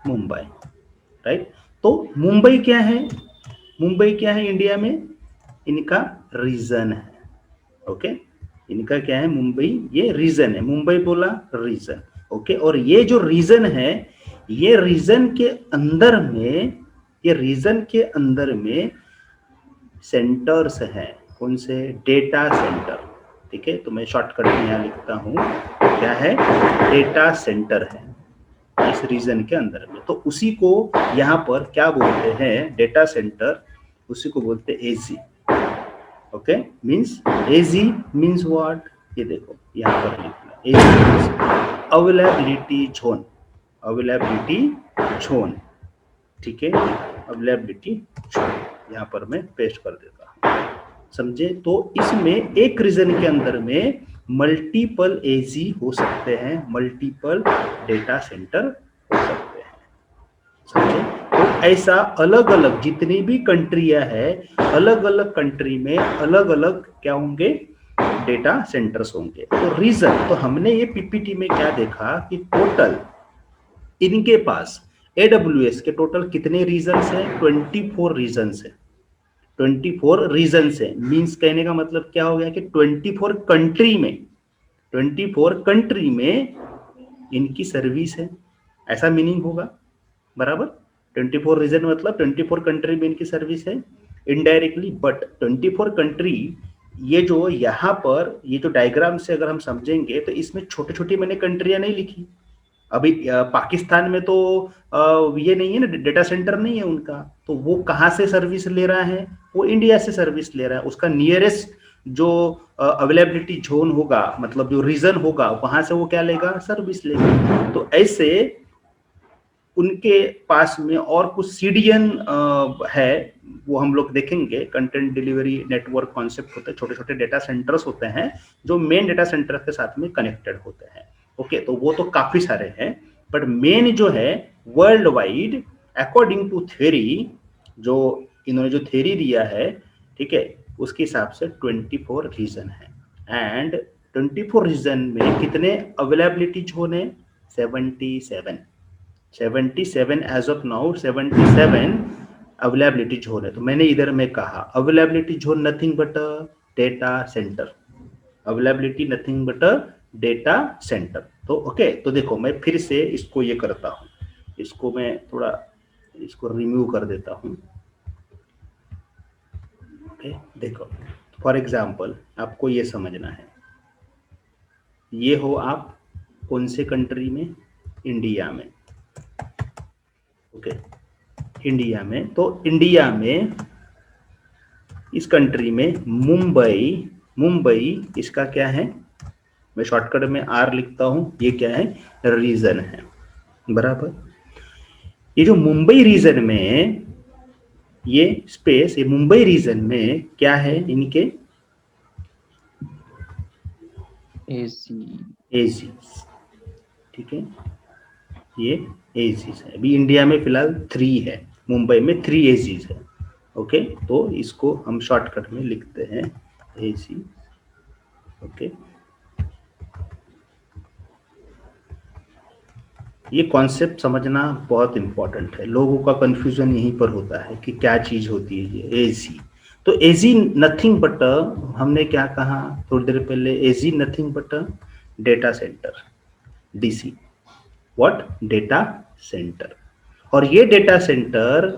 मुंबई, राइट। तो मुंबई क्या है, मुंबई क्या है इंडिया में, इनका रीजन है, ओके, इनका क्या है, मुंबई, ये रीजन है, मुंबई बोला रीजन, ओके। और ये जो रीजन है, ये रीजन के अंदर में, ये रीजन के अंदर में सेंटर्स हैं, कौन से, डेटा सेंटर, ठीक है। तो मैं शॉर्टकट में यहाँ लिखता हूँ, क्या है, डेटा सेंटर है इस रीजन के अंदर में। तो उसी को यहाँ पर क्या बोलते हैं, डेटा सेंटर, उसी को बोलते हैं AZ, okay. Means AZ means what, ये देखो यहाँ पर लिखना, AZ means availability zone, availability zone, ठीक है, अवेलेबिलिटी जोन, यहाँ पर मैं पेस्ट कर देता हूँ, समझे। तो इसमें एक रीजन के अंदर में मल्टीपल एजी हो सकते हैं, मल्टीपल डेटा सेंटर हो सकते हैं, समझे। तो ऐसा अलग अलग जितनी भी कंट्रियां हैं, अलग अलग कंट्री में अलग अलग क्या होंगे, डेटा सेंटर्स होंगे। तो रीजन, तो हमने ये पीपीटी में क्या देखा कि टोटल इनके पास AWS के टोटल कितने रीजन्स हैं, 24 रीजन्स है, 24 रीजन्स है। मींस कहने का मतलब क्या हो गया कि 24 कंट्री में, 24 कंट्री में इनकी सर्विस है, ऐसा मीनिंग होगा, बराबर। 24 रीजन मतलब 24 कंट्री में इनकी सर्विस है इनडायरेक्टली, बट 24 कंट्री, ये जो यहाँ पर ये जो डायग्राम से अगर हम समझेंगे तो इसमें छोटी छोटी मैंने कंट्रियां नहीं लिखी। अभी पाकिस्तान में तो ये नहीं है ना, डेटा सेंटर नहीं है उनका, तो वो कहाँ से सर्विस ले रहा है, वो इंडिया से सर्विस ले रहा है, उसका नियरेस्ट जो अवेलेबिलिटी जोन होगा, मतलब जो रीजन होगा, वहां से वो क्या लेगा, सर्विस लेगा। तो ऐसे उनके पास में और कुछ सीडीएन है, वो हम लोग देखेंगे, कंटेंट डिलीवरी नेटवर्क कॉन्सेप्ट होते हैं, छोटे छोटे डेटा सेंटर्स होते हैं जो मेन डेटा सेंटर के साथ में कनेक्टेड होते हैं, ओके। तो वो तो काफी सारे हैं, बट मेन जो है world wide according to theory, जो इन्होंने जो थ्योरी दिया है, ठीक है, उसके हिसाब से 24 रीजन है। एंड 24 रीजन में कितने अवेलेबिलिटी जोन है, 77 as of now, 77 availability zone है। तो मैंने इधर में कहा availability zone nothing but data center, availability nothing but data center. तो ओके, तो देखो मैं फिर से इसको ये करता हूँ, इसको मैं थोड़ा इसको रिमूव कर देता हूँ, ओके। देखो फॉर एग्जाम्पल आपको ये समझना है, ये हो आप कौन से कंट्री में, इंडिया में, ओके, इंडिया में। तो इंडिया में इस कंट्री में मुंबई इसका क्या है, मैं शॉर्टकट में आर लिखता हूं, ये क्या है, रीजन है, बराबर। ये जो मुंबई रीजन में ये स्पेस, ये मुंबई रीजन में क्या है, इनके एजी, ठीक है, ये एजीज है। अभी इंडिया में फिलहाल 3 है, मुंबई में 3 एजीज है, ओके। तो इसको हम शॉर्टकट में लिखते हैं एजी, ओके। ये कॉन्सेप्ट समझना बहुत इंपॉर्टेंट है, लोगों का कंफ्यूजन यहीं पर होता है कि क्या चीज होती है ये एजी। तो एजी नथिंग बट, हमने क्या कहा थोड़ी देर पहले, AZ nothing but data center, DC, what, data center. और ये डेटा सेंटर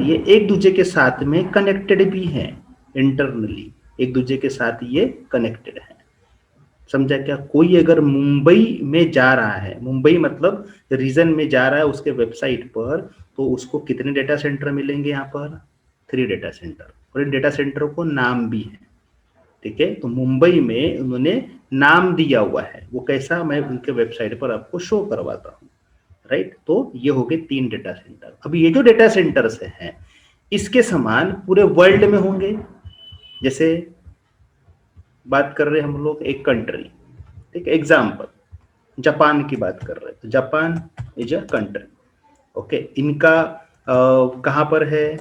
ये एक दूसरे के साथ में कनेक्टेड भी हैं, इंटरनली एक दूसरे के साथ ये कनेक्टेड है, समझा क्या। कोई अगर मुंबई में जा रहा है, मुंबई मतलब रीजन में जा रहा है उसके वेबसाइट पर, तो उसको कितने डेटा सेंटर मिलेंगे, यहाँ पर 3 डेटा सेंटर, और इन डेटा सेंटर को नाम भी है, ठीक है। तो मुंबई में उन्होंने नाम दिया हुआ है, वो कैसा मैं उनके वेबसाइट पर आपको शो करवाता हूँ, राइट। तो ये हो गए 3 डेटा सेंटर। अब ये जो डेटा सेंटर्स हैं इसके समान पूरे वर्ल्ड में होंगे। जैसे बात कर रहे हैं हम लोग एक कंट्री, ठीक है, एग्जाम्पल जापान की बात कर रहे हैं, तो Japan is a country, okay. इनका कहाँ पर है,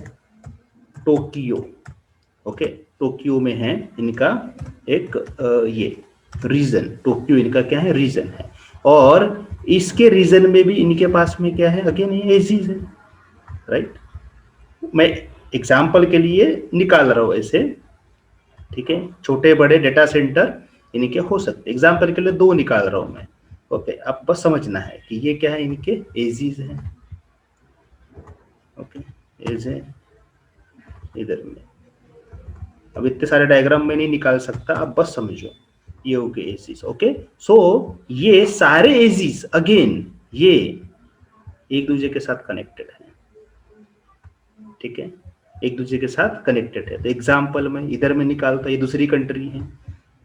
टोक्यो, ओके, टोक्यो में है इनका एक ये रीजन, टोक्यो इनका क्या है, रीजन है। और इसके रीजन में भी इनके पास में क्या है, अगेन ये एजीज है, राइट। मैं एग्जाम्पल के लिए निकाल रहा हूं ऐसे, ठीक है, छोटे बड़े डेटा सेंटर इनके हो सकते, एग्जाम्पल के लिए 2 निकाल रहा हूं मैं, ओके। अब बस समझना है कि ये क्या है, इनके एजीज है, ओके, एज है इधर में। अब इतने सारे डायग्राम में नहीं निकाल सकता, अब बस समझो, ये हो गए एजीज, ओके। सो ये सारे एजीज अगेन ये एक दूसरे के साथ कनेक्टेड है, ठीक है, एक दूसरे के साथ कनेक्टेड है। तो एग्जाम्पल में इधर में निकालता, ये दूसरी कंट्री है,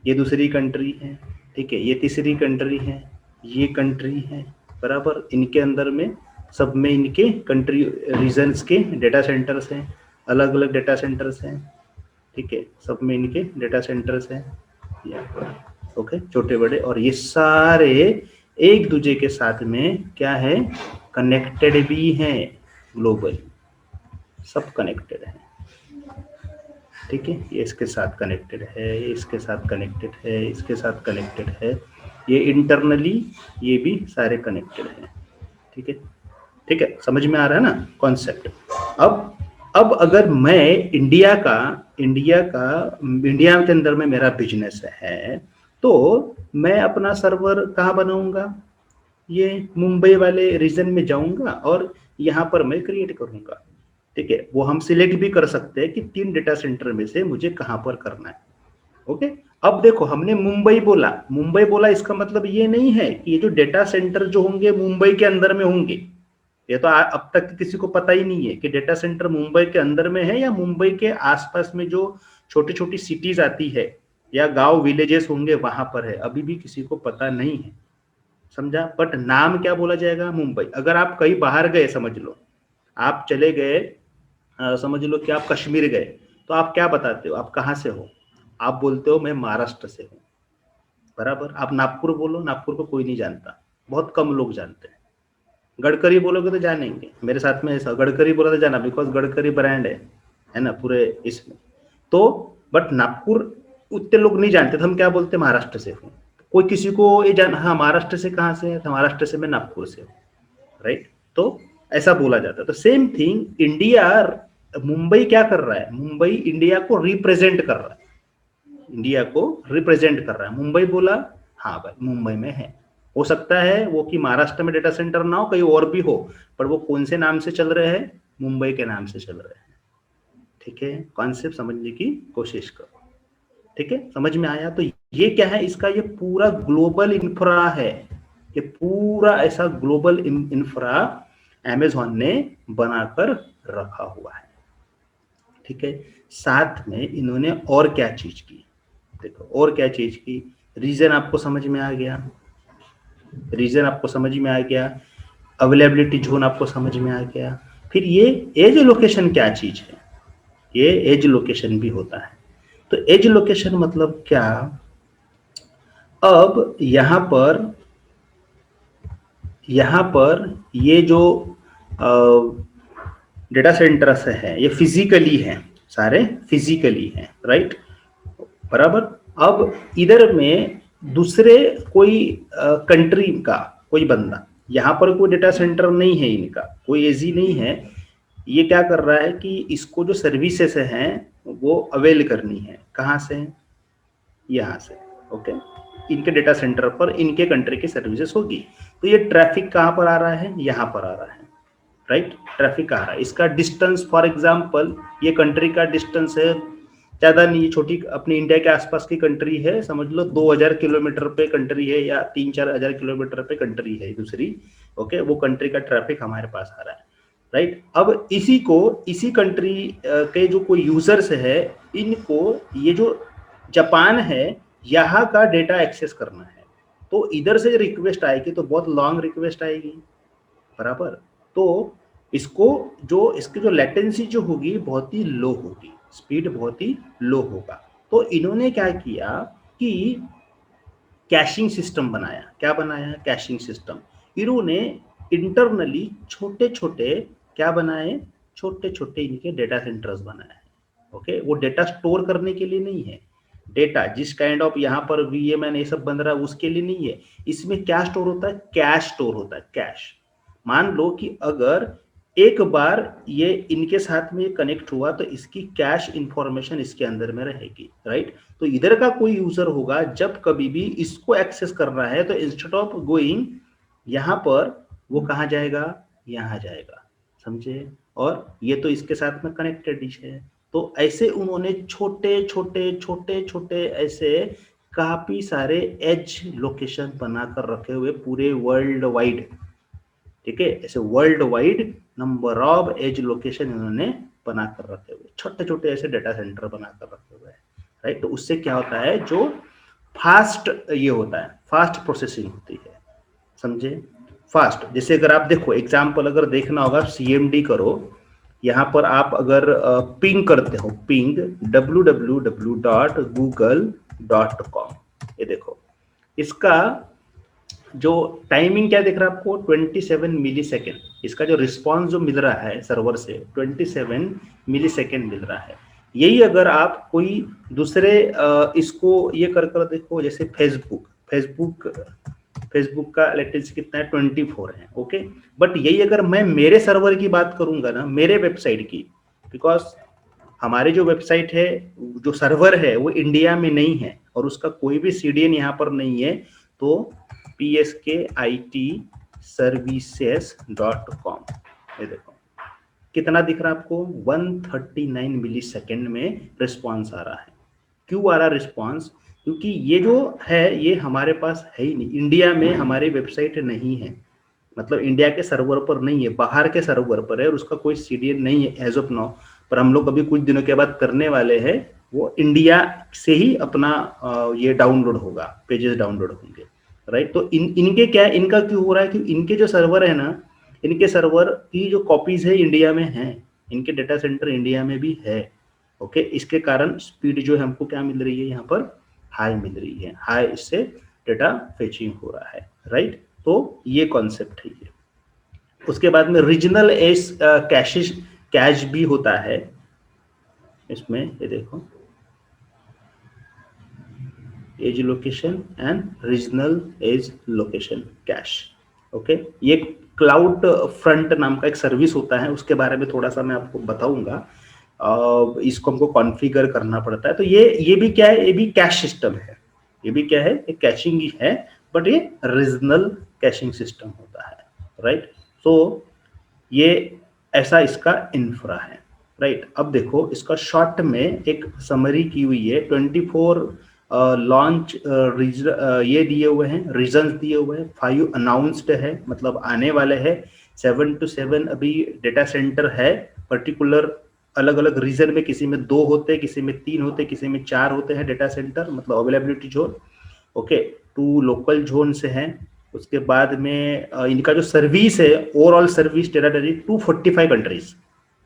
ये दूसरी कंट्री है, ठीक है, ये तीसरी कंट्री है, ये कंट्री है, बराबर। इनके अंदर में सब में इनके कंट्री रीजन्स के डेटा सेंटर्स हैं, अलग अलग डेटा सेंटर्स हैं, ठीक है, सब में इनके डेटा सेंटर्स हैं यहाँ पर, ओके, छोटे बड़े। और ये सारे एक दूसरे के साथ में क्या है, कनेक्टेड भी हैं, ग्लोबली सब कनेक्टेड है, ठीक है। ये इसके साथ कनेक्टेड है, ये इसके साथ कनेक्टेड है, इसके साथ कनेक्टेड है, ये इंटरनली ये भी सारे कनेक्टेड हैं, ठीक है, ठीक है, समझ में आ रहा है ना कॉन्सेप्ट। अब अगर मैं इंडिया के अंदर में मेरा बिजनेस है, तो मैं अपना सर्वर कहाँ बनाऊंगा, ये मुंबई वाले रीजन में जाऊंगा और यहाँ पर मैं क्रिएट करूंगा, ठीक है। वो हम सिलेक्ट भी कर सकते हैं कि 3 डेटा सेंटर में से मुझे कहां पर करना है, ओके। अब देखो हमने मुंबई बोला, इसका मतलब ये नहीं है कि ये जो डेटा सेंटर जो होंगे मुंबई के अंदर में होंगे। ये तो अब तक किसी को पता ही नहीं है कि डेटा सेंटर मुंबई के अंदर में है या मुंबई के आसपास में जो छोटी छोटी सिटीज आती है या गांव विलेजेस होंगे वहां पर है, अभी भी किसी को पता नहीं है, समझा। बट नाम क्या बोला जाएगा, मुंबई। अगर आप कहीं बाहर गए, समझ लो आप चले गए, समझ लो कि आप कश्मीर गए, तो आप क्या बताते हो, आप कहाँ से हो, आप बोलते हो मैं महाराष्ट्र से हूँ, बराबर। आप नागपुर बोलो, नागपुर को कोई नहीं जानता, बहुत कम लोग जानते हैं। गडकरी बोलोगे तो जानेंगे, मेरे साथ में ऐसा, गडकरी बोला तो जाना, बिकॉज गडकरी ब्रांड है ना पूरे इसमें। तो बट नागपुर उतने लोग नहीं जानते, तो हम क्या बोलते हैं, महाराष्ट्र से हूँ। कोई किसी को ये जान, हाँ महाराष्ट्र से कहाँ से है, तो महाराष्ट्र से मैं नागपुर से हूँ, राइट। तो ऐसा बोला जाता है। तो सेम थिंग इंडिया, मुंबई क्या कर रहा है, मुंबई इंडिया को रिप्रेजेंट कर रहा है, इंडिया को रिप्रेजेंट कर रहा है। मुंबई बोला, हाँ भाई मुंबई में है, हो सकता है वो कि महाराष्ट्र में डेटा सेंटर ना हो, कहीं और भी हो, पर वो कौन से नाम से चल रहे हैं, मुंबई के नाम से चल रहे हैं, ठीक है। कॉन्सेप्ट समझने की कोशिश करो, ठीक है, समझ में आया। तो ये क्या है, इसका ये पूरा ग्लोबल इंफ्रा है, ये पूरा ऐसा ग्लोबल इंफ्रा अमेज़न ने बनाकर रखा हुआ है, ठीक है। साथ में इन्होंने और क्या चीज की, देखो और क्या चीज की, रीजन आपको समझ में आ गया, रीजन आपको समझ में आ गया, अवेलेबिलिटी जोन आपको समझ में आ गया। फिर ये एज लोकेशन क्या चीज है, ये एज लोकेशन भी होता है। तो एज लोकेशन मतलब क्या, अब यहां पर ये जो डेटा सेंटर्स है ये फिजिकली हैं, सारे फिजिकली हैं, राइट, बराबर। अब इधर में दूसरे कोई कंट्री का कोई बंदा, यहाँ पर कोई डेटा सेंटर नहीं है, इनका कोई एजी नहीं है, ये क्या कर रहा है कि इसको जो सर्विसेज हैं वो अवेल करनी है, कहाँ से, यहाँ से, ओके। इनके डेटा सेंटर पर इनके कंट्री की सर्विसेज होगी, तो ये ट्रैफिक कहाँ पर आ रहा है, यहाँ पर आ रहा है, राइट, ट्रैफिक आ रहा है। इसका डिस्टेंस फॉर एग्जांपल ये कंट्री का डिस्टेंस है, ज़्यादा नहीं, छोटी अपनी इंडिया के आसपास की कंट्री है, समझ लो 2000 किलोमीटर पे कंट्री है या 3-4 हजार किलोमीटर पे कंट्री है दूसरी, ओके। वो कंट्री का ट्रैफिक हमारे पास आ रहा है, राइट। अब इसी कंट्री के जो कोई यूजर्स है, इनको ये जो जापान है यहाँ का डेटा एक्सेस करना है, तो इधर से रिक्वेस्ट आएगी तो बहुत लॉन्ग रिक्वेस्ट आएगी, बराबर। तो इसकी जो लेटेंसी जो होगी बहुत ही लो होगी, स्पीड बहुत ही लो होगा। तो इन्होंने क्या किया कि कैशिंग सिस्टम बनाया, क्या बनाया, कैशिंग सिस्टम। इन्होंने इंटरनली छोटे छोटे क्या बनाए, छोटे छोटे इनके डेटा सेंटर्स बनाए हैं, ओके। वो डेटा स्टोर करने के लिए नहीं है, डेटा जिस काइंड ऑफ यहाँ पर VMN ये सब बन रहा है उसके लिए नहीं है। इसमें क्या स्टोर होता है, कैश स्टोर होता है, कैश। मान लो कि अगर एक बार ये इनके साथ में कनेक्ट हुआ तो इसकी कैश इंफॉर्मेशन इसके अंदर में रहेगी, राइट। तो इधर का कोई यूजर होगा, जब कभी भी इसको एक्सेस कर रहा है तो इंस्टेड ऑफ गोइंग यहाँ पर वो कहाँ जाएगा, यहाँ जाएगा, समझे। और ये तो इसके साथ में कनेक्टेड है। तो ऐसे उन्होंने छोटे छोटे छोटे छोटे ऐसे काफी सारे एज लोकेशन बनाकर रखे हुए पूरे वर्ल्ड वाइड, ठीक है। ऐसे world wide number of edge location इन्होंने बनाकर रखे हुए, छोटे छोटे ऐसे डेटा सेंटर बनाकर रखे हुए हैं, राइट। तो उससे क्या होता है, जो फास्ट ये होता है, फास्ट प्रोसेसिंग होती है, समझे, फास्ट। जैसे अगर आप देखो एग्जाम्पल अगर देखना होगा, CMD करो, यहाँ पर आप अगर पिंग करते हो, पिंग www.google.com, ये देखो इसका जो टाइमिंग क्या दिख रहा है आपको, 27 मिली सेकेंड। इसका जो रिस्पॉन्स जो मिल रहा है सर्वर से 27 मिली सेकेंड मिल रहा है। यही अगर आप कोई दूसरे इसको ये कर देखो, जैसे फेसबुक का लेटेंसी कितना है, 24 है, ओके। बट यही अगर मैं मेरे सर्वर की बात करूंगा ना, मेरे वेबसाइट की, बिकॉज हमारे जो वेबसाइट है, जो सर्वर है वो इंडिया में नहीं है और उसका कोई भी CDN यहाँ पर नहीं है, तो pskitservices.com, ये देखो कितना दिख रहा है आपको, 139 मिली सेकेंड में रिस्पॉन्स आ रहा है। क्यों आ रहा रिस्पॉन्स, क्योंकि ये जो है ये हमारे पास है ही नहीं, इंडिया में हमारी वेबसाइट नहीं है, मतलब इंडिया के सर्वर पर नहीं है, बाहर के सर्वर पर है और उसका कोई CDN नहीं है एज ऑफ नाउ। पर हम लोग अभी कुछ दिनों के बाद करने वाले हैं, वो इंडिया से ही अपना ये डाउनलोड होगा, पेजेस डाउनलोड होंगे, राइट। तो इनके क्या, इनका क्यों हो रहा है, कि इनके जो सर्वर है ना, इनके सर्वर की जो कॉपीज है इंडिया में है, इनके डेटा सेंटर इंडिया में भी है, ओके। इसके कारण स्पीड जो है हमको क्या मिल रही है, यहाँ पर हाई मिल रही है, हाई, इससे डेटा फेचिंग हो रहा है, राइट। तो ये कॉन्सेप्ट है ये। उसके बाद में रीजनल एज कैश भी होता है इसमें, ये देखो edge location and regional edge location cache, okay. ये क्लाउड फ्रंट नाम का एक सर्विस होता है, उसके बारे में थोड़ा सा मैं आपको बताऊंगा। इसको हमको कॉन्फ़िगर करना पड़ता है। तो ये भी क्या है, ये भी कैश सिस्टम है, ये भी क्या है, एक कैशिंग ही है, बट ये रीजनल कैशिंग सिस्टम होता है, राइट। तो ये ऐसा इसका इंफ्रा है, राइट। अब देखो इसका शॉर्ट में एक समरी की हुई है, 24 लॉन्च ये दिए हुए हैं, रीजन्स दिए हुए हैं, 5 अनाउंस्ड है, मतलब आने वाले हैं, 7 to 7 अभी डेटा सेंटर है पर्टिकुलर अलग अलग रीजन में, किसी में 2 होते हैं, किसी में 3 होते हैं, किसी में 4 होते हैं डेटा सेंटर, मतलब availability zone. Okay, 2 local zone से हैं। उसके बाद में इनका जो सर्विस है, overall service territory 245 countries,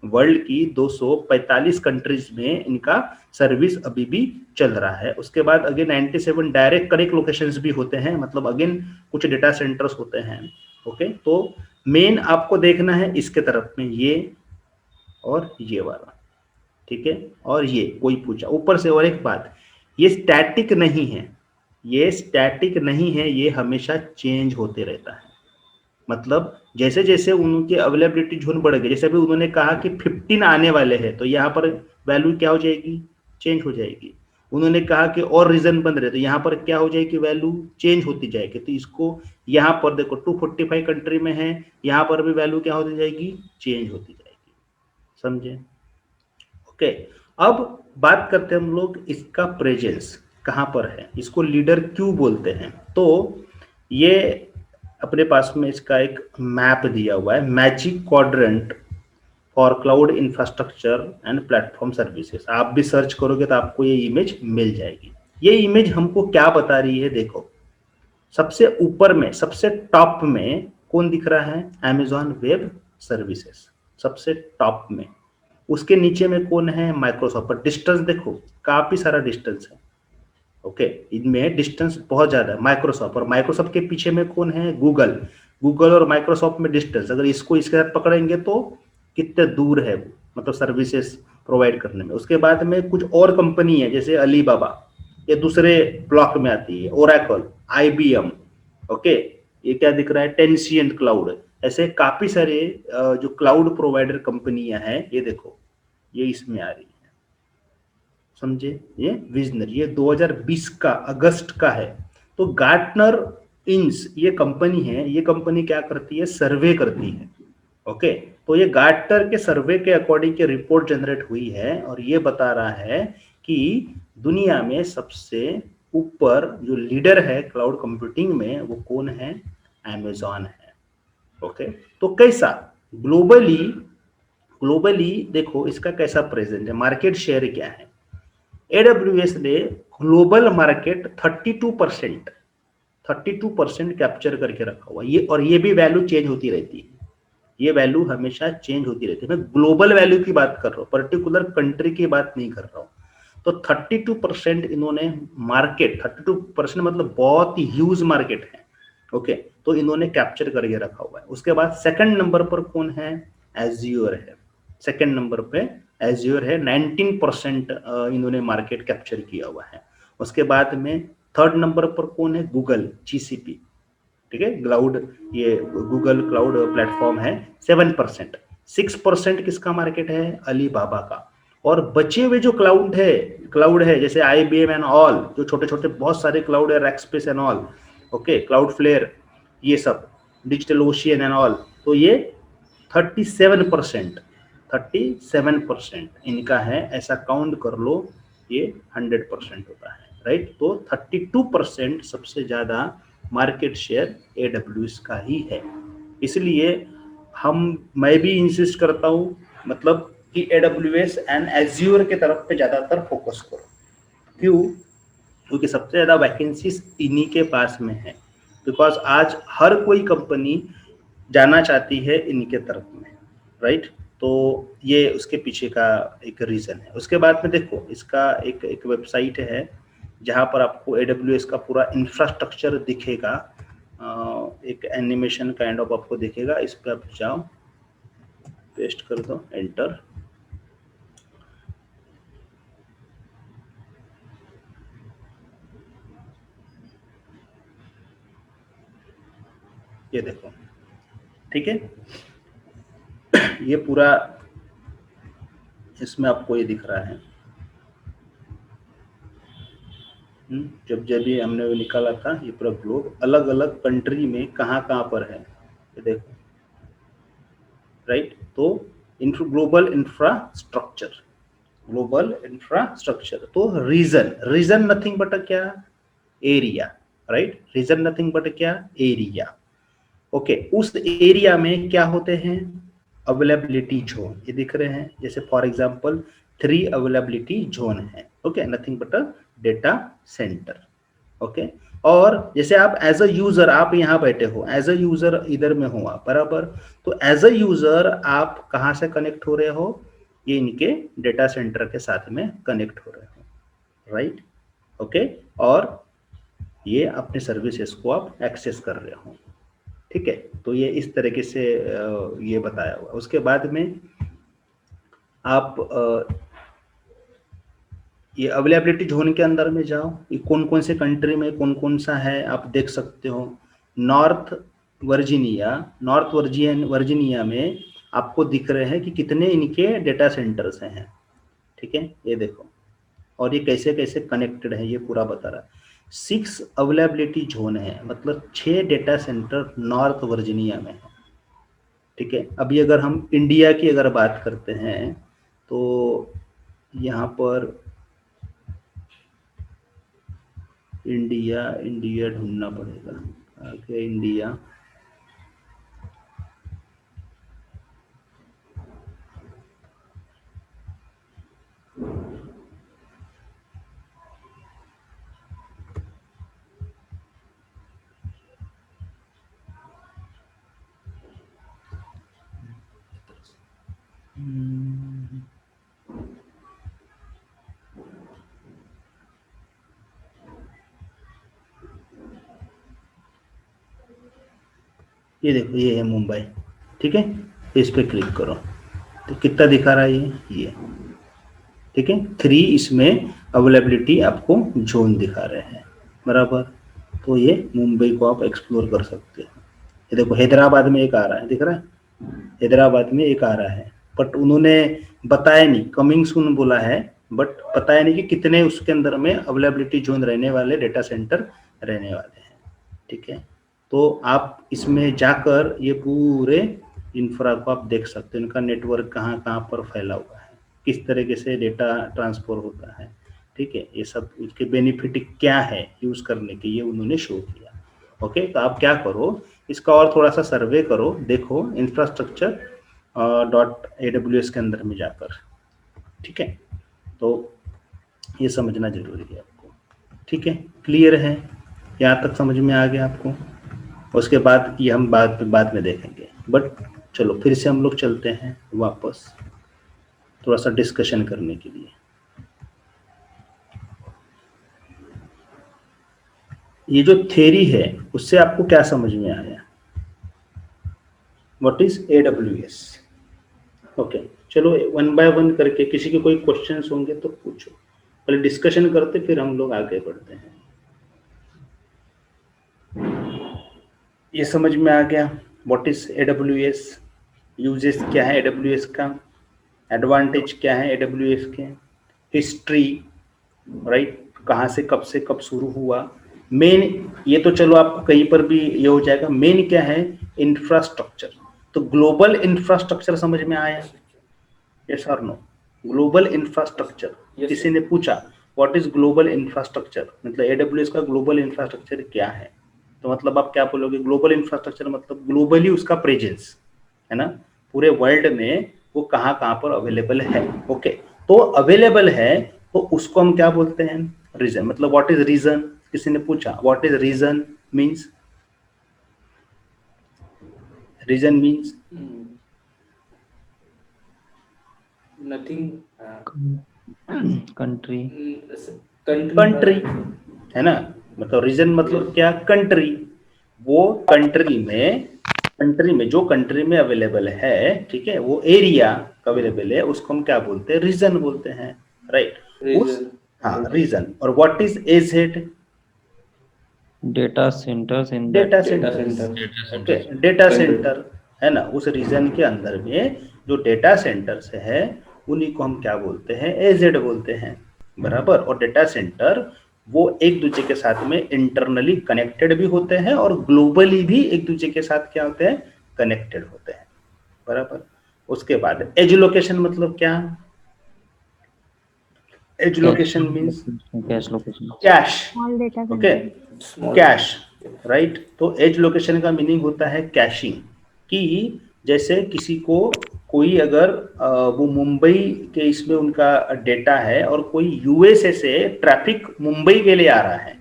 world की 245 कंट्रीज में इनका सर्विस अभी भी चल रहा है। उसके बाद अगेन 97 डायरेक्ट कनेक्ट लोकेशंस भी होते हैं, मतलब अगेन कुछ डेटा सेंटर्स होते हैं। ओके, तो मेन आपको देखना है इसके तरफ में ये और ये वाला, ठीक है। और ये कोई पूछा ऊपर से, और एक बात, ये स्टैटिक नहीं है, ये स्टैटिक नहीं है, ये हमेशा चेंज होते रहता है। मतलब जैसे जैसे उनके अवेलेबिलिटी जोन बढ़ गए, जैसे अभी उन्होंने कहा कि 15 आने वाले हैं, तो यहाँ पर वैल्यू क्या हो जाएगी, चेंज हो जाएगी। उन्होंने कहा कि और रीजन बन रहे, तो यहाँ पर क्या हो जाएगी, वैल्यू चेंज होती जाएगी। तो इसको यहाँ पर देखो 245 कंट्री में है, यहाँ पर भी वैल्यू क्या होती जाएगी, चेंज होती जाएगी। समझे? ओके, अब बात करते हैं हम लोग इसका प्रेजेंस कहाँ पर है, इसको लीडर क्यों बोलते हैं। तो ये अपने पास में इसका एक मैप दिया हुआ है, magic quadrant for cloud infrastructure and platform services. आप भी सर्च करोगे तो आपको ये इमेज मिल जाएगी। ये इमेज हमको क्या बता रही है, देखो सबसे ऊपर में, सबसे टॉप में कौन दिख रहा है, अमेजॉन वेब सर्विसेज सबसे टॉप में। उसके नीचे में कौन है, माइक्रोसॉफ्ट। पर डिस्टेंस देखो, काफी सारा डिस्टेंस है। ओके, इनमें डिस्टेंस बहुत ज्यादा है, माइक्रोसॉफ्ट। और माइक्रोसॉफ्ट के पीछे में कौन है, गूगल। गूगल और माइक्रोसॉफ्ट में डिस्टेंस, अगर इसको इसके साथ पकड़ेंगे तो कितने दूर है वो, मतलब सर्विसेज प्रोवाइड करने में। उसके बाद में कुछ और कंपनी है, जैसे अलीबाबा, ये दूसरे ब्लॉक में आती है, ओरेकल, आईबीएम। ओके, ये क्या दिख रहा है, टेंसिएंट क्लाउड। ऐसे काफी सारे जो क्लाउड प्रोवाइडर कंपनियां हैं, ये देखो ये इसमें आ रही है। समझे? ये विजनर, ये 2020 का अगस्त का है। तो गार्टनर इंस ये कंपनी है, ये कंपनी क्या करती है, सर्वे करती है। ओके, तो ये गार्टनर के सर्वे के अकॉर्डिंग के रिपोर्ट जनरेट हुई है, और ये बता रहा है कि दुनिया में सबसे ऊपर जो लीडर है क्लाउड कंप्यूटिंग में, वो कौन है, अमेजॉन है। ओके, तो कैसा ग्लोबली, ग्लोबली देखो इसका कैसा प्रेजेंट है, मार्केट शेयर क्या है। AWS ने ग्लोबल मार्केट 32% कैप्चर करके रखा हुआ ये, और ये भी वैल्यू चेंज होती रहती है, ये वैल्यू हमेशा चेंज होती रहती है। मैं ग्लोबल वैल्यू की बात कर रहा हूँ, पर्टिकुलर कंट्री की बात नहीं कर रहा हूँ। तो 32% इन्होंने मार्केट, 32% मतलब बहुत ही ह्यूज मार्केट है। ओके, तो इन्होंने कैप्चर करके रखा हुआ है। उसके बाद सेकंड नंबर पर कौन है, एज्योर है। सेकंड नंबर पे एज्योर है, 19% इन्होंने मार्केट कैप्चर किया हुआ है। उसके बाद में थर्ड नंबर पर कौन है, गूगल, जीसीपी, ठीक है, क्लाउड, ये गूगल क्लाउड प्लेटफॉर्म है, 7%। 6% किसका मार्केट है, अलीबाबा का। और बचे हुए जो क्लाउड है जैसे आईबीएम एंड ऑल, जो छोटे छोटे बहुत सारे क्लाउड है, Rackspace and all, okay, Cloudflare, ये सब, डिजिटल ओशियन एंड ऑल, तो ये 37% इनका है। ऐसा काउंट कर लो, ये 100% होता है, राइट। तो 32% सबसे ज्यादा मार्केट शेयर AWS का ही है। इसलिए मैं भी इंसिस्ट करता हूँ, मतलब कि AWS एंड एज्योर के तरफ पे ज्यादातर फोकस करो। क्यों? क्योंकि सबसे ज्यादा वैकेंसीज इन्हीं के पास में है, बिकॉज आज हर कोई कंपनी जाना चाहती है इनके तरफ में, राइट। तो ये उसके पीछे का एक रीजन है। उसके बाद में देखो इसका एक वेबसाइट है जहाँ पर आपको AWS का पूरा इंफ्रास्ट्रक्चर दिखेगा, एक एनिमेशन काइंड ऑफ आपको दिखेगा। इस पर आप जाओ, पेस्ट कर दो, एंटर। ये देखो, ठीक है, ये पूरा इसमें आपको ये दिख रहा है। जब ये हमने वो निकाला था, ये पूरा ग्लोब अलग अलग कंट्री में कहाँ कहाँ पर है, ये देखो, राइट। तो ग्लोबल इंफ्रास्ट्रक्चर, तो रीजन नथिंग बट क्या, area, right. Region nothing but क्या, एरिया। ओके, उस एरिया में क्या होते हैं, अवेलेबिलिटी जोन ये दिख रहे हैं, जैसे फॉर एग्जांपल 3 अवेलेबिलिटी जोन है, okay, nothing but a data centre, okay. और जैसे आप एज अ यूजर आप यहाँ बैठे हो, एज अ यूजर इधर में हो आप, बराबर, तो एज अ यूजर आप कहाँ से कनेक्ट हो रहे हो, ये इनके डेटा सेंटर के साथ में कनेक्ट हो रहे हो, राइट, ओके। और ये अपने सर्विसेज को आप एक्सेस कर रहे हो, ठीक है। तो ये इस तरीके से ये बताया हुआ। उसके बाद में आप ये अवेलेबिलिटी जोन के अंदर में जाओ, ये कौन कौन से कंट्री में कौन कौन सा है आप देख सकते हो। नॉर्थ वर्जीनिया में आपको दिख रहे हैं कि कितने इनके डेटा सेंटर्स हैं, ठीक है, ये देखो, और ये कैसे कैसे कनेक्टेड है ये पूरा बता रहा है। 6 अवेलेबिलिटी जोन है, मतलब 6 डेटा सेंटर नॉर्थ वर्जीनिया में है, ठीक है। अभी अगर हम इंडिया की अगर बात करते हैं तो यहाँ पर इंडिया ढूंढना पड़ेगा, आगे इंडिया, ये देखो ये है मुंबई, ठीक है, इस पे क्लिक करो तो कितना दिखा रहा है ये, ठीक है। 3 इसमें अवेलेबिलिटी आपको जोन दिखा रहे हैं, बराबर। तो ये मुंबई को आप एक्सप्लोर कर सकते हैं। ये देखो हैदराबाद में एक आ रहा है, दिख रहा है, हैदराबाद में एक आ रहा है, बट उन्होंने बताया नहीं, कमिंग सून बोला है, बट बताया नहीं कि कितने उसके अंदर में अवेलेबिलिटी जोन रहने वाले, डेटा सेंटर रहने वाले हैं, ठीक है। तो आप इसमें जाकर ये पूरे इंफ्रा को आप देख सकते हैं, इनका नेटवर्क कहाँ कहाँ पर फैला हुआ है, किस तरीके से डेटा ट्रांसफर होता है, ठीक है। ये सब उसके बेनिफिट क्या है यूज करने के, ये उन्होंने शो किया, ओके। तो आप क्या करो, इसका और थोड़ा सा सर्वे करो, देखो इंफ्रास्ट्रक्चर .aws के अंदर में जाकर, ठीक है। तो ये समझना जरूरी है आपको, ठीक है। क्लियर है, यहाँ तक समझ में आ गया आपको। उसके बाद ये हम बाद में देखेंगे, बट चलो फिर से हम लोग चलते हैं वापस थोड़ा सा डिस्कशन करने के लिए। ये जो थ्योरी है उससे आपको क्या समझ में आया, व्हाट इज AWS, ओके। चलो वन बाय वन करके, किसी के कोई क्वेश्चंस होंगे तो पूछो, पहले डिस्कशन करते फिर हम लोग आगे बढ़ते हैं। ये समझ में आ गया व्हाट इज AWS, यूजेस क्या है AWS का, एडवांटेज क्या है AWS के, हिस्ट्री, राइट, कहाँ से कब शुरू हुआ, मेन, ये तो चलो आपको कहीं पर भी ये हो जाएगा। मेन क्या है, इंफ्रास्ट्रक्चर, तो ग्लोबल इंफ्रास्ट्रक्चर समझ में आया, यस और नो, ग्लोबल इंफ्रास्ट्रक्चर, किसी ने पूछा व्हाट इज ग्लोबल इंफ्रास्ट्रक्चर, मतलब AWS का ग्लोबल इंफ्रास्ट्रक्चर क्या है, तो मतलब आप क्या बोलोगे, ग्लोबल इंफ्रास्ट्रक्चर मतलब ग्लोबली उसका प्रेजेंस है ना, पूरे वर्ल्ड में वो कहाँ कहाँ पर अवेलेबल है, ओके। तो अवेलेबल है तो उसको हम क्या बोलते हैं, रीजन, मतलब व्हाट इज रीजन, किसी ने पूछा what is region means, region means nothing, country, country है ना, मतलब रीजन मतलब क्या, कंट्री, वो कंट्री में जो कंट्री में अवेलेबल है, ठीक है, वो एरिया अवेलेबल है, उसको हम क्या बोलते हैं, रीजन बोलते हैं, राइट, उस, हाँ रीजन। और what is AZ, data centers in data that center, okay, data center है ना, उस रीजन के अंदर में जो डेटा सेंटर्स है उन्हीं को हम क्या बोलते हैं, एजेड बोलते हैं, बराबर। और डेटा सेंटर वो एक दूसरे के साथ में इंटरनली कनेक्टेड भी होते हैं और ग्लोबली भी एक दूसरे के साथ क्या होते हैं, कनेक्टेड होते हैं, बराबर। उसके बाद एज लोकेशन मतलब क्या, edge location means cache location, cache, All data okay, center. Cache, right. तो एज लोकेशन का मीनिंग होता है कैशिंग, कि जैसे किसी को कोई अगर वो मुंबई के इसमें उनका डेटा है और कोई यूएसए से ट्रैफिक मुंबई के लिए आ रहा है,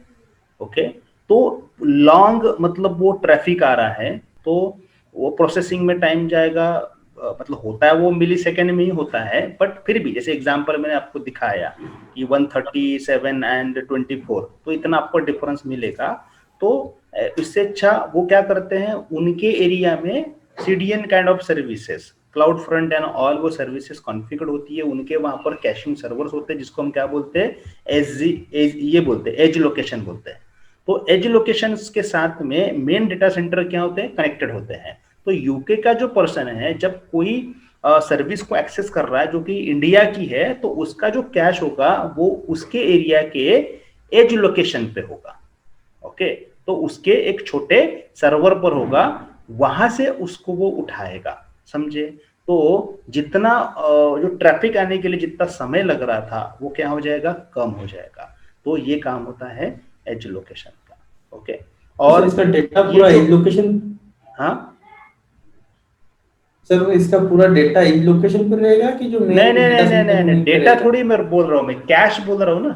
ओके, तो लॉन्ग मतलब वो ट्रैफिक आ रहा है तो वो प्रोसेसिंग में टाइम जाएगा, मतलब होता है वो मिली सेकेंड में ही होता है, बट फिर भी जैसे एग्जांपल मैंने आपको दिखाया कि 137 एंड 24, तो इतना आपको डिफरेंस मिलेगा। तो इससे अच्छा वो क्या करते हैं, उनके एरिया में CDN kind of services, cloud front end all वो सर्विसेज कॉन्फ़िगर होती है, उनके वहां पर कैशिंग सर्वर्स होते हैं जिसको हम क्या बोलते हैं, ये बोलते हैं एज लोकेशन बोलते हैं। तो एज लोकेशन के साथ में मेन डेटा सेंटर क्या होते हैं, कनेक्टेड होते हैं। तो यूके का जो पर्सन है जब कोई सर्विस को एक्सेस कर रहा है जो कि इंडिया की है, तो उसका जो कैश होगा वो उसके एरिया के एज लोकेशन पे होगा, ओके। तो उसके एक छोटे सर्वर पर होगा, वहां से उसको वो उठाएगा, समझे। तो जितना जो ट्रैफिक आने के लिए जितना समय लग रहा था वो क्या हो जाएगा, कम हो जाएगा। तो ये काम होता है एज लोकेशन का, ओके। और इसका डेटा पूरा एज लोकेशन, हाँ सर इसका पूरा डेटा एज लोकेशन पर रहेगा कि जो नहीं मेन नहीं डेटा नहीं नहीं सेंटर नहीं में नहीं, वहीं पे डेटा रहेगा? थोड़ी मैं बोल रहा हूँ, मैं कैश बोल रहा हूँ ना,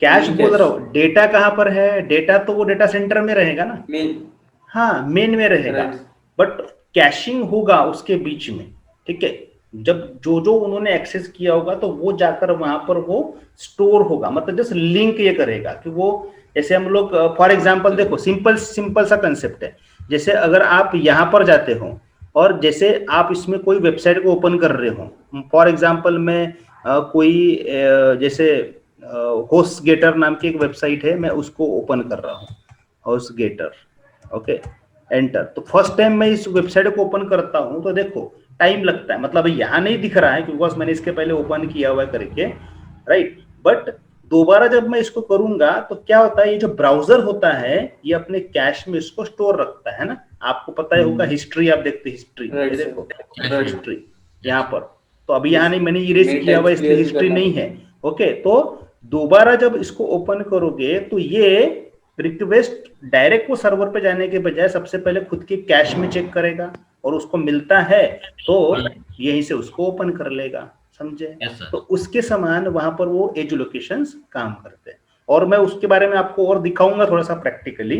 कैश मेन बोल कैश, रहा हूँ। डेटा कहाँ पर है, डेटा तो वो डेटा सेंटर में रहेगा ना, मेन, हाँ मेन में रहेगा, राइट। बट कैशिंग होगा उसके बीच में, ठीक है। जब जो जो उन्होंने एक्सेस किया होगा तो वो जाकर वहां पर वो स्टोर होगा, मतलब जस्ट लिंक ये करेगा कि वो, जैसे हम लोग फॉर एग्जांपल देखो, सिंपल सिंपल सा कंसेप्ट है। जैसे अगर आप यहाँ पर जाते हो और जैसे आप इसमें कोई वेबसाइट को ओपन कर रहे हो, फॉर एग्जांपल मैं कोई जैसे होस्ट गेटर नाम की एक वेबसाइट है, मैं उसको ओपन कर रहा हूँ, होस्ट गेटर, ओके, एंटर। तो फर्स्ट टाइम मैं इस वेबसाइट को ओपन करता हूं तो देखो टाइम लगता है, मतलब यहाँ नहीं दिख रहा है क्योंकि मैंने इसके पहले ओपन किया हुआ है करके, राइट। बट दोबारा जब मैं इसको करूंगा तो क्या होता है, ये जो ब्राउजर होता है ये अपने कैश में इसको स्टोर रखता है ना, आपको पता ही होगा, हिस्ट्री आप देखते, हिस्ट्री राइट ये सर, देखो, राइट। हिस्ट्री यहाँ पर, तो अभी यहाँ नहीं, मैंने इरेज मेनी किया हुआ टाइम्स इसलिए क्लियर भी हिस्ट्री करना नहीं पड़ता है, ओके। तो दोबारा जब इसको ओपन करोगे तो ये रिक्वेस्ट डायरेक्ट वो सर्वर पे जाने के बजाय सबसे पहले खुद के कैश में चेक करेगा, और उसको मिलता है तो यहीं से उसको ओपन कर लेगा, समझे। तो उसके समान वहां पर वो एज लोकेशंस काम करते हैं। और मैं उसके बारे में आपको और दिखाऊंगा थोड़ा सा प्रैक्टिकली।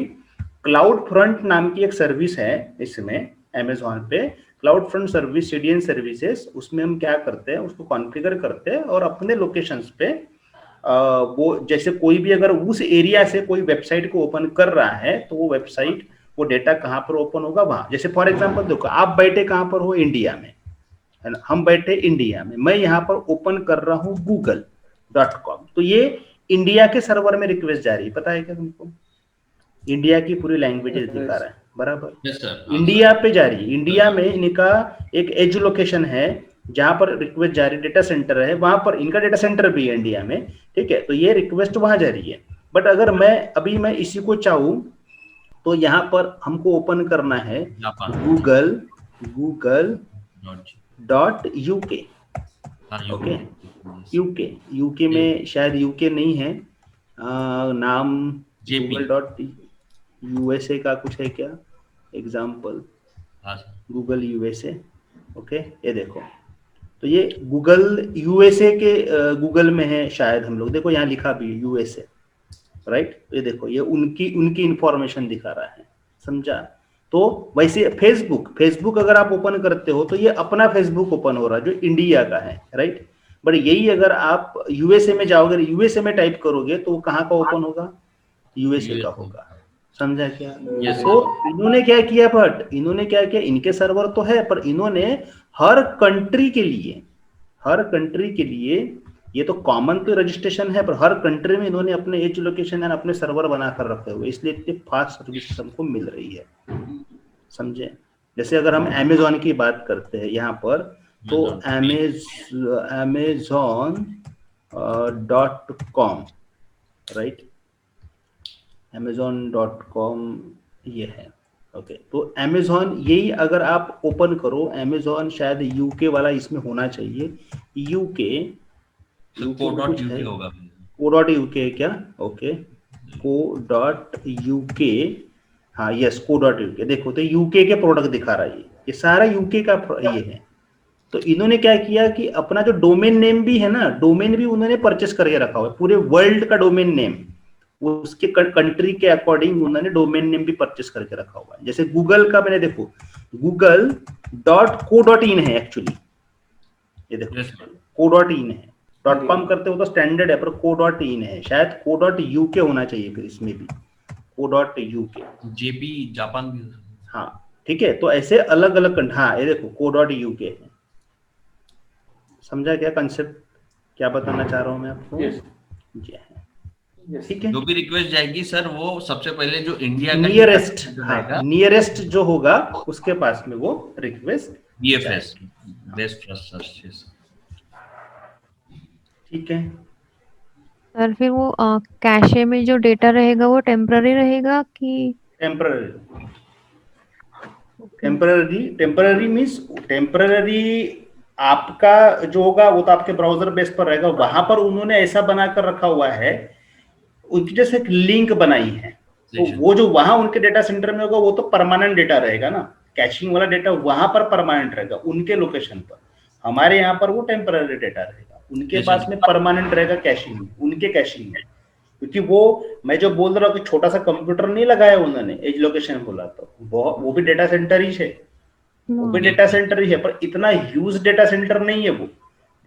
क्लाउड फ्रंट नाम की एक सर्विस है इसमें अमेजोन पे, cloud front service, CDN services, उसमें हम क्या करते हैं, उसको कॉन्फ़िगर करते हैं और अपने लोकेशंस पे वो जैसे कोई भी अगर उस एरिया से कोई वेबसाइट को ओपन कर रहा है तो वो वेबसाइट, वो डेटा कहाँ पर ओपन होगा वहां, जैसे फॉर एग्जांपल देखो आप बैठे कहाँ पर हो, इंडिया में, है ना, हम बैठे इंडिया में, मैं यहाँ पर ओपन कर रहा हूँ google.com, तो ये इंडिया के सर्वर में रिक्वेस्ट जा रही है, पता है क्या तुमको, इंडिया की पूरी लैंग्वेजेस दिखा रहा है बराबर, इंडिया पे जा रही है, इंडिया में इनका एक एज लोकेशन है जहां पर रिक्वेस्ट जा रही, डेटा सेंटर है वहां पर, इनका डेटा सेंटर भी है इंडिया में, ठीक है। तो ये रिक्वेस्ट वहां जा रही है, बट अगर मैं इसी को चाहूं तो यहाँ पर हमको ओपन करना है Google dot UK, okay, UK में शायद यूके नहीं है, नाम गूगल डॉट यूएसए का कुछ है क्या, एग्जाम्पल गूगल यूएसए, ओके, ये देखो, तो ये गूगल यूएसए के गूगल में है शायद, हम लोग देखो यहाँ लिखा भी यूएसए, राइट, ये देखो ये उनकी उनकी इंफॉर्मेशन दिखा रहा है, समझा। तो वैसे फेसबुक अगर आप ओपन करते हो तो ये अपना फेसबुक ओपन हो रहा है जो इंडिया का है, राइट। बट यही अगर आप यूएसए में जाओगे, यूएसए में टाइप करोगे तो वो कहाँ का ओपन होगा, यूएसए का होगा, समझा क्या। तो इन्होंने क्या किया, बट इन्होंने क्या किया, इनके सर्वर तो है पर इन्होंने हर कंट्री के लिए, हर कंट्री के लिए, ये तो कॉमन तो रजिस्ट्रेशन है पर हर कंट्री में इन्होंने अपने एज लोकेशन एंड अपने सर्वर बनाकर रखे हुए, इसलिए इतनी फास्ट सर्विस हमको मिल रही है, समझे। जैसे अगर हम अमेजोन की बात करते हैं यहाँ पर, तो अमेजोन .com, राइट, amazon.com ये है, ओके। तो अमेजोन यही अगर आप ओपन करो, अमेजोन शायद यूके वाला इसमें होना चाहिए, यूके कुछ है, को डॉट यूके क्या, ओके, को डॉट यूके, हाँ यस को डॉट यूके, देखो तो यूके के प्रोडक्ट दिखा रहा है, ये सारा यूके का ये है। तो इन्होंने क्या किया कि अपना जो डोमेन नेम भी है ना, डोमेन भी उन्होंने परचेस करके रखा हुआ है, पूरे वर्ल्ड का डोमेन नेम, उसके कंट्री के अकॉर्डिंग उन्होंने डोमेन नेम भी परचेस करके रखा हुआ है। जैसे गूगल का मैंने देखो google.co.in है एक्चुअली, ये देखो co.in है, .com करते हो तो स्टैंडर्ड है, पर co.in है, शायद co.uk होना चाहिए फिर इसमें भी co.uk, जेपी जापान भी हो सकता है। हाँ ठीक है। तो ऐसे अलग अलग, हाँ ये देखो co.uk है। समझा क्या कंसेप्ट, क्या बताना चाह रहा हूँ मैं आपको? Yes. ठीक है, जो भी रिक्वेस्ट जाएगी सर वो सबसे पहले जो इंडिया का नियरेस्ट, हाँ नियरेस्ट जो होगा उसके पास में वो request BFS best trust search. ठीक है सर फिर वो कैशे में जो डेटा रहेगा वो टेम्पररी रहेगा कि टेम्पररी मीन्स टेम्पररी आपका जो होगा वो तो आपके ब्राउजर बेस पर रहेगा, वहां पर उन्होंने ऐसा बनाकर रखा हुआ है, उनकी जैसे एक लिंक बनाई है, तो वो जो वहां उनके डेटा सेंटर में होगा वो तो परमानेंट डेटा रहेगा ना, कैशिंग वाला डेटा वहां पर परमानेंट रहेगा उनके लोकेशन पर। हमारे यहाँ पर वो टेम्पररी डेटा रहेगा, उनके पास में परमानेंट रहेगा कैशिंग में, उनके कैशिंग में। क्योंकि वो मैं जो बोल रहा हूँ कि छोटा सा कंप्यूटर नहीं लगाया उन्होंने, एज लोकेशन बोला, तो वो भी डेटा सेंटर ही है, वो भी डेटा सेंटर ही है, पर इतना ह्यूज डेटा सेंटर नहीं है। वो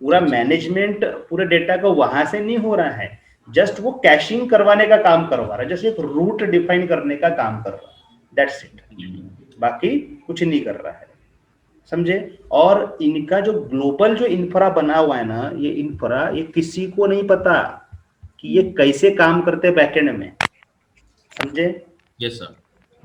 पूरा मैनेजमेंट पूरे डेटा का वहां से नहीं हो रहा है, जस्ट वो कैशिंग करवाने का काम करवा रहा है, जस्ट एक रूट डिफाइन करने का काम कर रहा है, दैट्स इट, बाकी कुछ नहीं कर रहा है, समझे। और इनका जो ग्लोबल जो इंफ्रा बना हुआ है ना, ये इंफ्रा ये किसी को नहीं पता कि ये कैसे काम करते बैकएंड में, समझे। यस सर,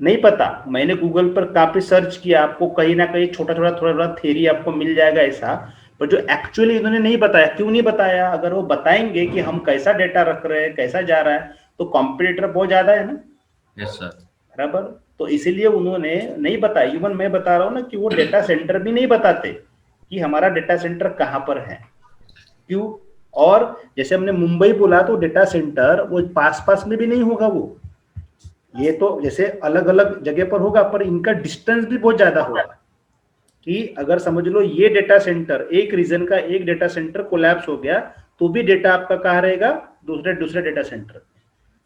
नहीं पता। मैंने गूगल पर काफी सर्च किया, आपको कहीं ना कहीं छोटा छोटा थोड़ा थोड़ा थ्योरी आपको मिल जाएगा ऐसा, पर जो एक्चुअली इन्होंने नहीं बताया। क्यों नहीं बताया? अगर वो बताएंगे कि हम कैसा डेटा रख रहे हैं, कैसा जा रहा है, तो कॉम्पिटिटर बहुत ज्यादा है ना। यस सर, बराबर, तो इसीलिए उन्होंने नहीं बताया। इवन मैं बता रहा हूँ ना कि वो डेटा सेंटर भी नहीं बताते कि हमारा डेटा सेंटर कहाँ पर है, क्यों। और जैसे हमने मुंबई बोला, तो डेटा सेंटर वो पास पास में भी नहीं होगा, वो ये तो जैसे अलग अलग जगह पर होगा, पर इनका डिस्टेंस भी बहुत ज्यादा होगा। कि अगर समझ लो ये डेटा सेंटर, एक रीजन का एक डेटा सेंटर कोलैप्स हो गया, तो भी डेटा आपका कहाँ रहेगा? दूसरे डेटा सेंटर में।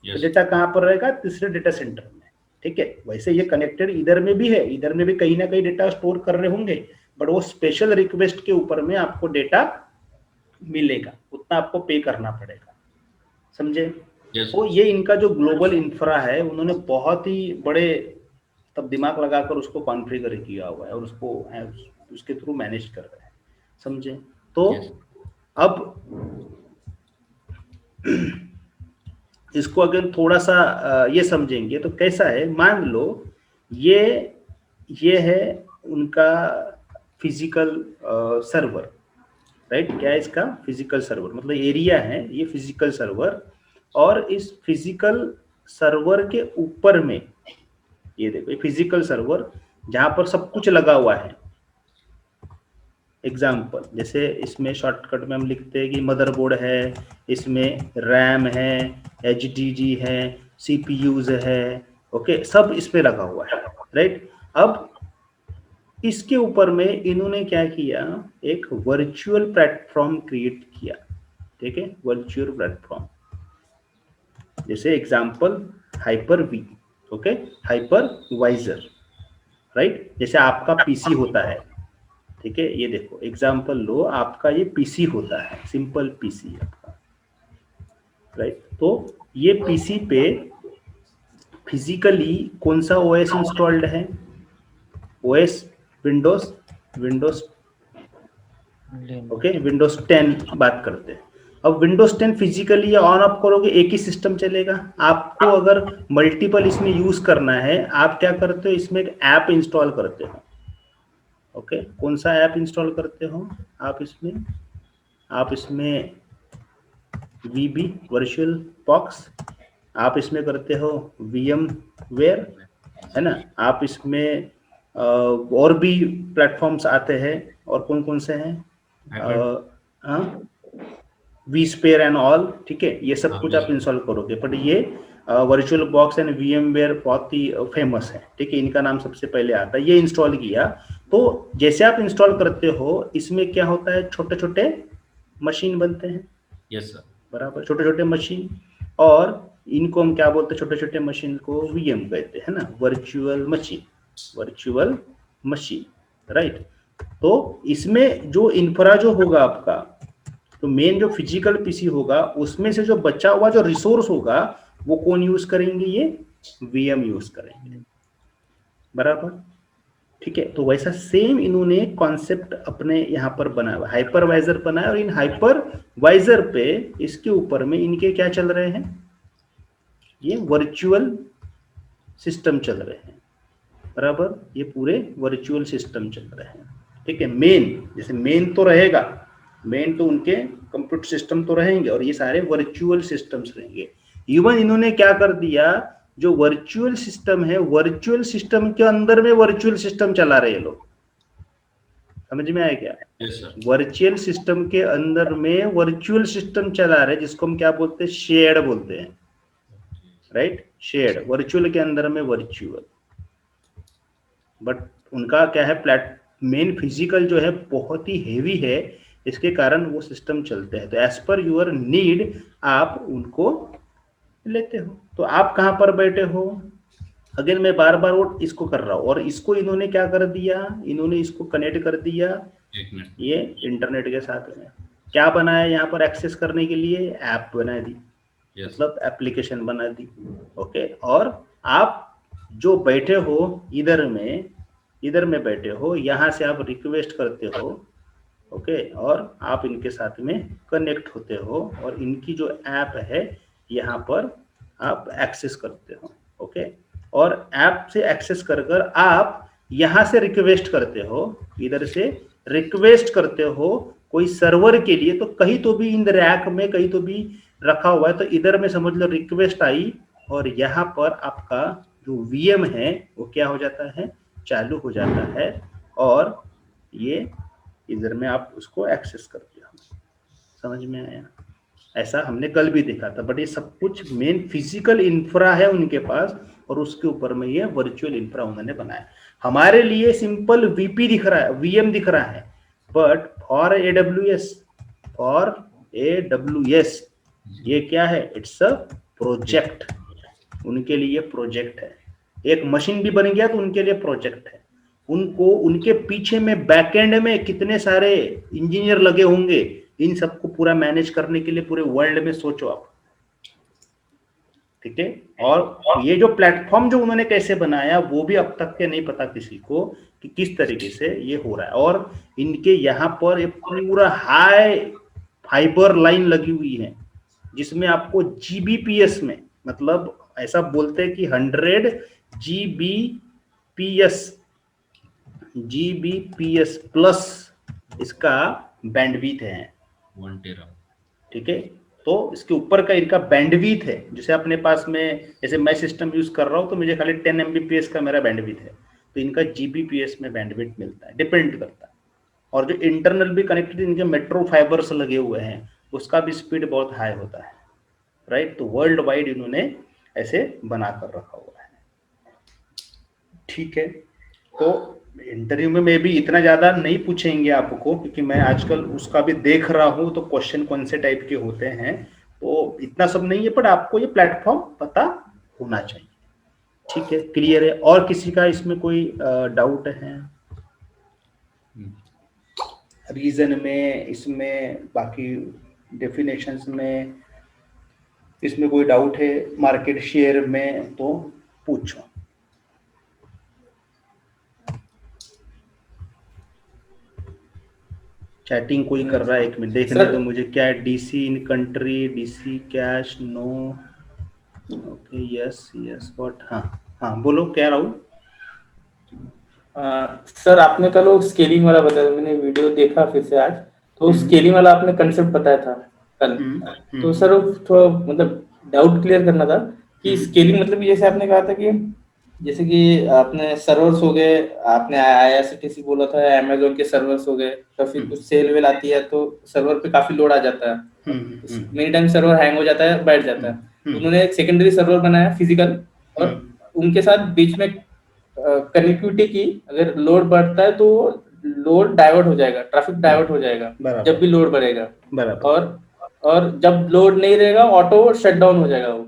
तो डेटा कहाँ पर रहेगा? तीसरे डेटा सेंटर में, ठीक है। वैसे ये कनेक्टेड इधर में भी है, इधर में भी कहीं ना कहीं डेटा स्टोर कर रहे होंगे, बट वो स्पेशल रिक्वेस्ट के ऊपर में आपको डेटा मिलेगा, उतना आपको पे करना पड़ेगा, समझे। तो ये इनका जो ग्लोबल इंफ्रा है, उन्होंने बहुत ही बड़े तब दिमाग लगाकर उसको कॉन्फ़िगर किया हुआ है, और उसको उसके थ्रू मैनेज कर रहे हैं, समझे। तो अब इसको अगर थोड़ा सा ये समझेंगे तो कैसा है, मान लो ये है उनका फिजिकल सर्वर, राइट। क्या है इसका? फिजिकल सर्वर, मतलब एरिया है ये फिजिकल सर्वर, और इस फिजिकल सर्वर के ऊपर में ये देखो, ये फिजिकल सर्वर जहां पर सब कुछ लगा हुआ है। एग्जाम्पल, जैसे इसमें शॉर्टकट में हम लिखते हैं कि मदरबोर्ड है, इसमें रैम है, एचडीडी है, सीपीयूज है, ओके, सब इस पे लगा हुआ है, राइट। अब इसके ऊपर में इन्होंने क्या किया, एक वर्चुअल प्लेटफॉर्म क्रिएट किया, ठीक है, वर्चुअल प्लेटफॉर्म। जैसे example hyper V, okay, hypervisor, right. जैसे आपका पीसी होता है, ठीक है, ये देखो एग्जाम्पल लो, आपका ये पीसी होता है, सिंपल पीसी आपका, राइट। तो ये पीसी पे फिजिकली कौन सा ओएस इंस्टॉल्ड है? ओएस विंडोज ओके, विंडोज 10 बात करते हैं। अब विंडोज 10 फिजिकली ऑन ऑफ करोगे, एक ही सिस्टम चलेगा। आपको अगर मल्टीपल इसमें यूज करना है, आप क्या करते हो, इसमें एक ऐप इंस्टॉल करते हो, ओके। कौन सा ऐप इंस्टॉल करते हो आप इसमें वीबी वर्चुअल बॉक्स, आप इसमें करते हो वीएम वेयर, है ना। आप इसमें और भी प्लेटफॉर्म्स आते हैं, और कौन कौन से हैं? vSphere एंड ऑल, ठीक है, ये सब हाँ, कुछ आप इंस्टॉल करोगे। बट ये वर्चुअल बॉक्स एंड VMware बहुत ही फेमस है, ठीक है, इनका नाम सबसे पहले आता है। ये इंस्टॉल किया तो जैसे आप इंस्टॉल करते हो इसमें क्या होता है, छोटे छोटे मशीन बनते हैं, यस सर, बराबर, छोटे छोटे मशीन, और इनको हम क्या बोलते हैं, छोटे छोटे मशीन को VM कहते हैं ना, virtual machine, virtual machine, right. तो इसमें जो इंफ्रा जो होगा आपका, तो मेन जो फिजिकल पीसी होगा उसमें से जो बचा हुआ जो रिसोर्स होगा वो कौन यूज करेंगे, ये VM यूज करेंगे, बराबर, ठीक है। तो वैसा सेम इन्होंने कॉन्सेप्ट अपने यहाँ पर बनाया, हाइपरवाइजर बनाया, और इन हाइपरवाइजर पे इसके ऊपर में इनके क्या चल रहे हैं, ये वर्चुअल सिस्टम चल रहे हैं, बराबर, ये पूरे वर्चुअल सिस्टम चल रहे हैं, ठीक है। मेन जैसे मेन तो रहेगा, मेन तो उनके कंप्यूटर सिस्टम तो रहेंगे, और ये सारे वर्चुअल सिस्टम्स रहेंगे। इवन इन्होंने क्या कर दिया, जो वर्चुअल सिस्टम है, वर्चुअल सिस्टम के अंदर में वर्चुअल सिस्टम चला रहे हैं लोग, समझ में आया क्या? यस सर, वर्चुअल सिस्टम के अंदर में वर्चुअल सिस्टम चला रहे, जिसको हम क्या बोलते हैं, शेयर्ड बोलते हैं, राइट, शेयर्ड, वर्चुअल के अंदर में वर्चुअल। बट उनका क्या है, मेन फिजिकल जो है बहुत ही हेवी है, इसके कारण वो सिस्टम चलते हैं। तो एज पर यूर नीड आप उनको लेते हो। तो आप कहाँ पर बैठे हो, अगेन मैं बार बार वो इसको कर रहा हूँ, और इसको इन्होंने क्या कर दिया, इन्होंने इसको कनेक्ट कर दिया एक मिनट, ये इंटरनेट के साथ में। क्या बनाया यहाँ पर एक्सेस करने के लिए, ऐप बना दी, यस मतलब एप्लीकेशन बना दी, ओके। और आप जो बैठे हो इधर में बैठे हो, यहाँ से आप रिक्वेस्ट करते हो, ओके, और आप इनके साथ में कनेक्ट होते हो, और इनकी जो ऐप है यहाँ पर आप एक्सेस करते हो, ओके। और ऐप से एक्सेस कर कर आप यहाँ से रिक्वेस्ट करते हो, इधर से रिक्वेस्ट करते हो कोई सर्वर के लिए, तो कहीं तो भी इन रैक में कहीं तो भी रखा हुआ है, तो इधर में समझ लो रिक्वेस्ट आई, और यहाँ पर आपका जो VM है वो क्या हो जाता है, चालू हो जाता है, और ये इधर में आप उसको एक्सेस करते हो। समझ में आया? ऐसा हमने कल भी देखा था। बट ये सब कुछ मेन फिजिकल इंफ्रा है उनके पास, और उसके ऊपर में ये वर्चुअल इंफ्रा उन्होंने बनाया। हमारे लिए सिंपल VP दिख रहा है, VM दिख रहा है, बट फॉर AWS ये क्या है, इट्स अ प्रोजेक्ट, उनके लिए प्रोजेक्ट है। एक मशीन भी बन गया तो उनके लिए प्रोजेक्ट है। उनको उनके पीछे में बैकएंड में कितने सारे इंजीनियर लगे होंगे, इन सबको पूरा मैनेज करने के लिए पूरे वर्ल्ड में सोचो आप, ठीक है। और ये जो प्लेटफॉर्म जो उन्होंने कैसे बनाया वो भी अब तक के नहीं पता किसी को कि किस तरीके से ये हो रहा है। और इनके यहाँ पर एक पूरा हाई फाइबर लाइन लगी हुई है, जिसमें आपको GBPS में, मतलब ऐसा बोलते हैं कि 100 GBPS प्लस इसका बैंडविड्थ है 1 टेरा, ठीक है। तो इसके ऊपर का इनका बैंडविड्थ है, जैसे अपने पास में, जैसे मैं सिस्टम यूज कर रहा हूँ तो मुझे खाली 10 MBPS का मेरा बैंडविड्थ है, तो इनका GBPS में बैंडविड्थ मिलता है, डिपेंड करता है। और जो इंटरनल भी कनेक्टेड इनके मेट्रो फाइबर्स लगे हुए हैं, उसका भी स्पीड बहुत हाई होता है, राइट। तो वर्ल्ड वाइड इन्होंने ऐसे बना कर रखा हुआ है, ठीक है। तो इंटरव्यू में भी इतना ज्यादा नहीं पूछेंगे आपको, क्योंकि मैं आजकल उसका भी देख रहा हूँ, तो क्वेश्चन कौन से टाइप के होते हैं, तो इतना सब नहीं है, पर आपको ये प्लेटफॉर्म पता होना चाहिए, ठीक है, क्लियर है। और किसी का इसमें कोई डाउट है रीजन में, इसमें बाकी डेफिनेशंस में, इसमें कोई डाउट है मार्केट शेयर में तो पूछो। चैटिंग कोई कर रहा है, एक मिनट देखने तो मुझे, क्या है, DC in country, DC cache, no, okay, yes what, हाँ बोलो, क्या राहुल? सर आपने कल वो स्केलिंग वाला बताया, मैंने वीडियो देखा फिर से आज, तो स्केलिंग वाला आपने कंसेप्ट बताया था कल। तो सर थोड़ा मतलब डाउट क्लियर करना था कि स्केलिंग मतलब जैसे आपने कहा था कि जैसे कि आपने सर्वर्स हो गए, आपने IRCTC बोला था, अमेजोन के सर्वर्स हो गए, तो फिर कुछ सेल वेल आती है तो सर्वर पे काफी लोड आ जाता है, मेनी टाइम सर्वर हैंग हो जाता है, बैठ जाता है। तो उन्होंने एक सेकेंडरी सर्वर बनाया फिजिकल, और उनके साथ बीच में कनेक्टिविटी की। अगर लोड बढ़ता है तो लोड डाइवर्ट हो जाएगा, ट्रैफिक डाइवर्ट हो जाएगा जब भी लोड बढ़ेगा, और जब लोड नहीं रहेगा ऑटो शट डाउन हो जाएगा, वो